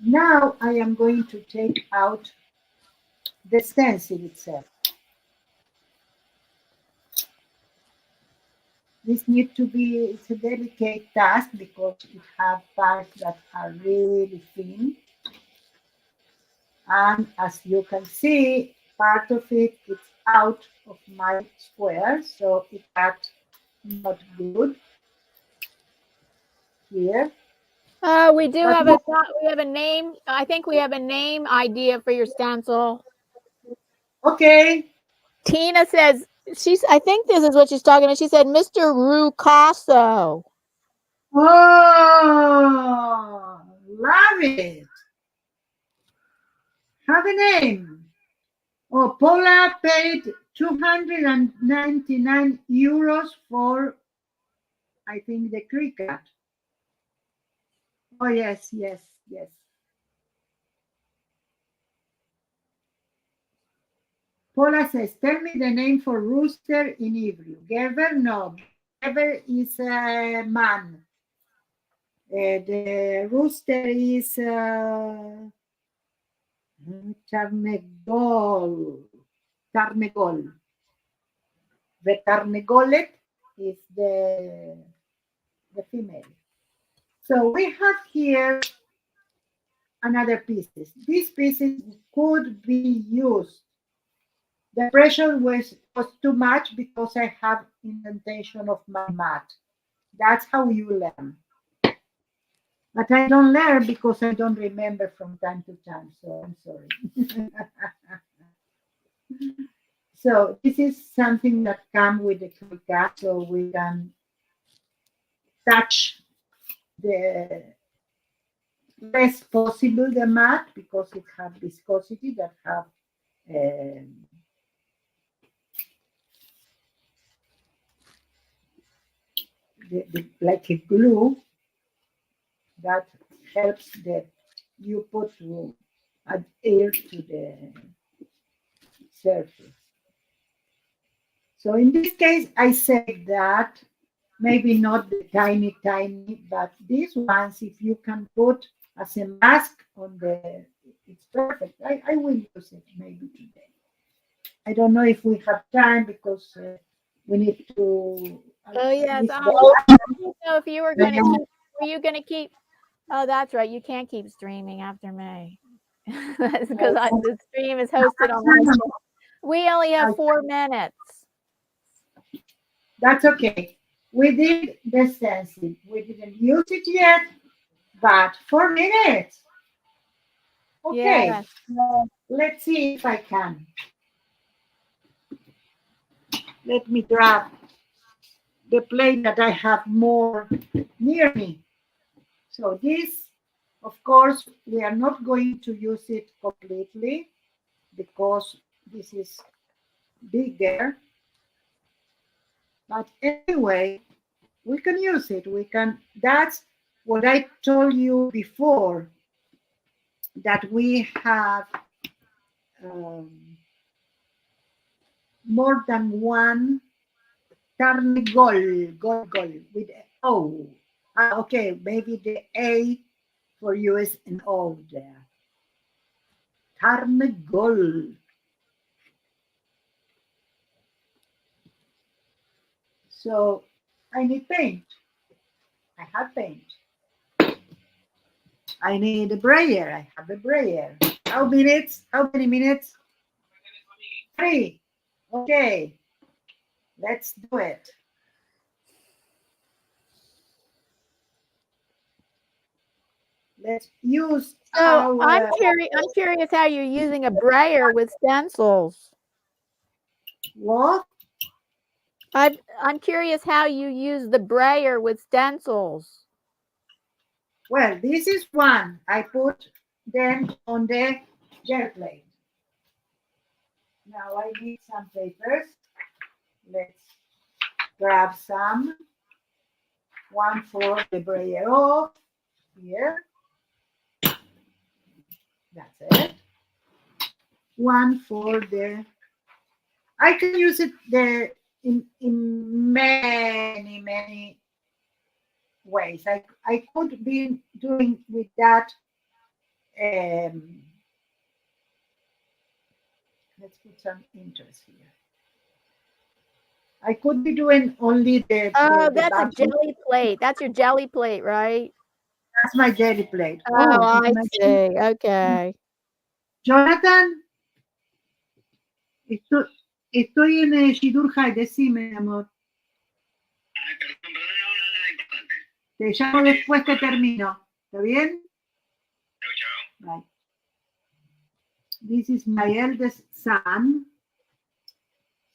Now I am going to take out the stencil itself. This needs to be, it's a delicate task because it has parts that are really thin. And as you can see, part of it is out of my square, so it cut not good here. We do have a name. I think we have a name idea for your stencil. Okay. Tina says I think this is what she's talking about. She said Mr. Rucasso. Oh, love it. Have a name. Oh, Paula paid 299 euros for, I think, the Cricut. Oh, yes, yes, yes. Paula says, tell me the name for rooster in Hebrew. Gever, no. Gever is a man. The rooster is Tarnegol. Tarnegol. The Tarnegolet is the female. So we have here another pieces. These pieces could be used. The pressure was too much because I have indentation of my mat. That's how you learn. But I don't learn because I don't remember from time to time, so I'm sorry. So this is something that comes with the KiCad, so we can touch the less possible the mat because it has viscosity that have like a glue that helps that you put to add air to the surface. So in this case, I said that maybe not the tiny, but these ones, if you can put as a mask on the, it's perfect. I will use it maybe today. I don't know if we have time because we need to. Oh yes. This I day- didn't know if you were going to keep. Were you going to keep? Oh, that's right. You can't keep streaming after May. That's because the stream is hosted on my channel. We only have 4 minutes. That's okay. We did the stencil. We didn't use it yet, but 4 minutes. Okay. Yes. Let's see if I can. Let me grab the plate that I have more near me. So this, of course, we are not going to use it completely because this is bigger. But anyway, we can use it. We can, that's what I told you before, that we have more than one carne gol with O. Okay, maybe the A for you is an O there. Carne gol. So I need paint. I have paint. I need a brayer. I have a brayer. How minutes? How many minutes? 3. Okay. Let's do it. Let's use So our. I'm curious how you're using a brayer with stencils. What? I'm curious how you use the brayer with stencils. Well, this is one. I put them on the gel plate. Now I need some papers. Let's grab some. One for the brayer off here. That's it. One for the. I can use it there in many ways. I could be doing with that. Let's put some interest here. I could be doing only the. Oh, the that's a bottom. jelly plate. That's your jelly plate, right? That's my jelly plate. Oh, I my- see. Okay. Jonathan, estoy en Shidur High, decime, amor. Te llamo después que termino. ¿Está bien? Right. This is my eldest son.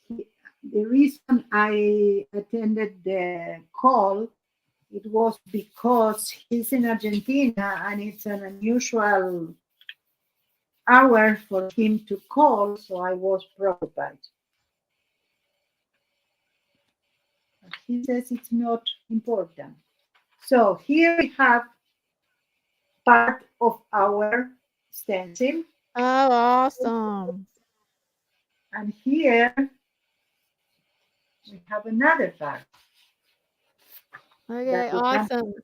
The reason I attended the call, it was because he's in Argentina and it's an unusual hour for him to call, so I was preoccupied. But he says it's not important. So here we have part of our stencil. Oh, awesome. And here we have another part. Okay, that we can- awesome.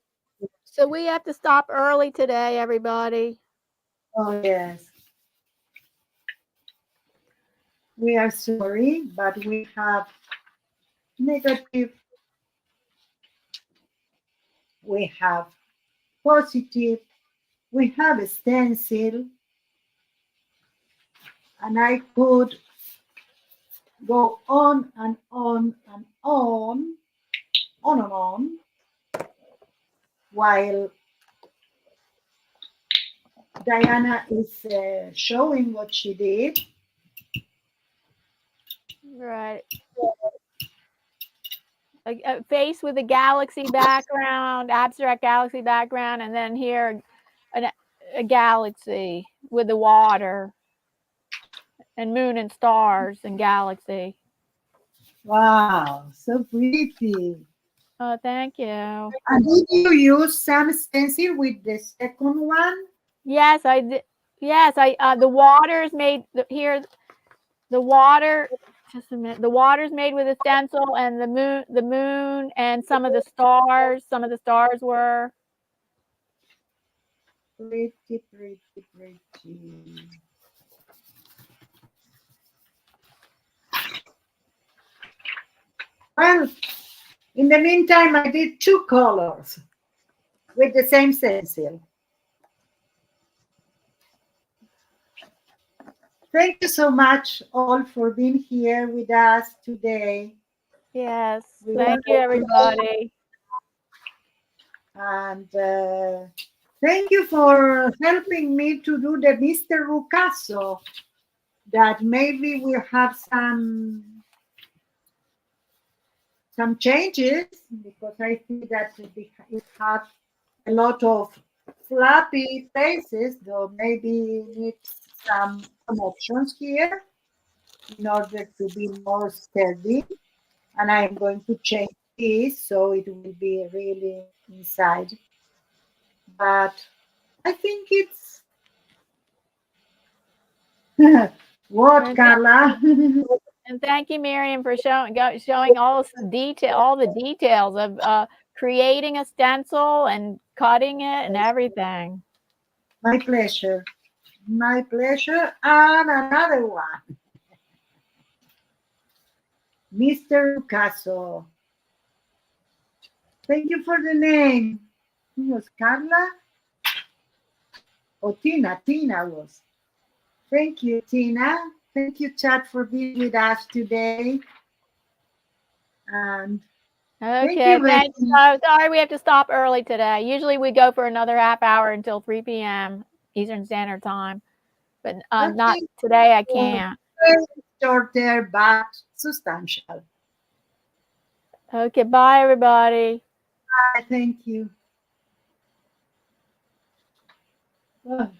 So we have to stop early today, everybody. Oh, yes. We are sorry, but we have negative, we have positive, we have a stencil, and I could go on and on and on and on, while Diana is showing what she did. Right. A face with a galaxy background, abstract galaxy background, and then here a galaxy with the water and moon and stars and galaxy. Wow, so pretty. Oh, thank you. And did you use some stencil with the second one? Yes, I did. Yes, the water's made here. The water. Just a minute. The water's made with a stencil, and the moon, and some of the stars. Some of the stars were. Pretty, pretty, pretty. Well, in the meantime, I did two colors with the same stencil. Thank you so much all for being here with us today. Yes. Thank you, everybody. And thank you for helping me to do the Mr. Rucasso, that maybe we'll have some changes, because I see that it has a lot of flappy faces, though maybe needs some options here in order to be more sturdy. And I'm going to change this so it will be really inside. But I think it's what, Carla? And thank you, Miriam, for showing all the details of creating a stencil and cutting it and everything. My pleasure. My pleasure. And another one. Mr. Rucasso. Thank you for the name. Who was Carla? Oh, Tina. Tina was. Thank you, Tina. Thank you, Chad, for being with us today. And Okay, thanks. Sorry we have to stop early today. Usually we go for another half hour until 3 p.m. Eastern Standard Time, but not today. I can't. Very shorter but substantial. Okay, bye, everybody. Bye, thank you. Oh.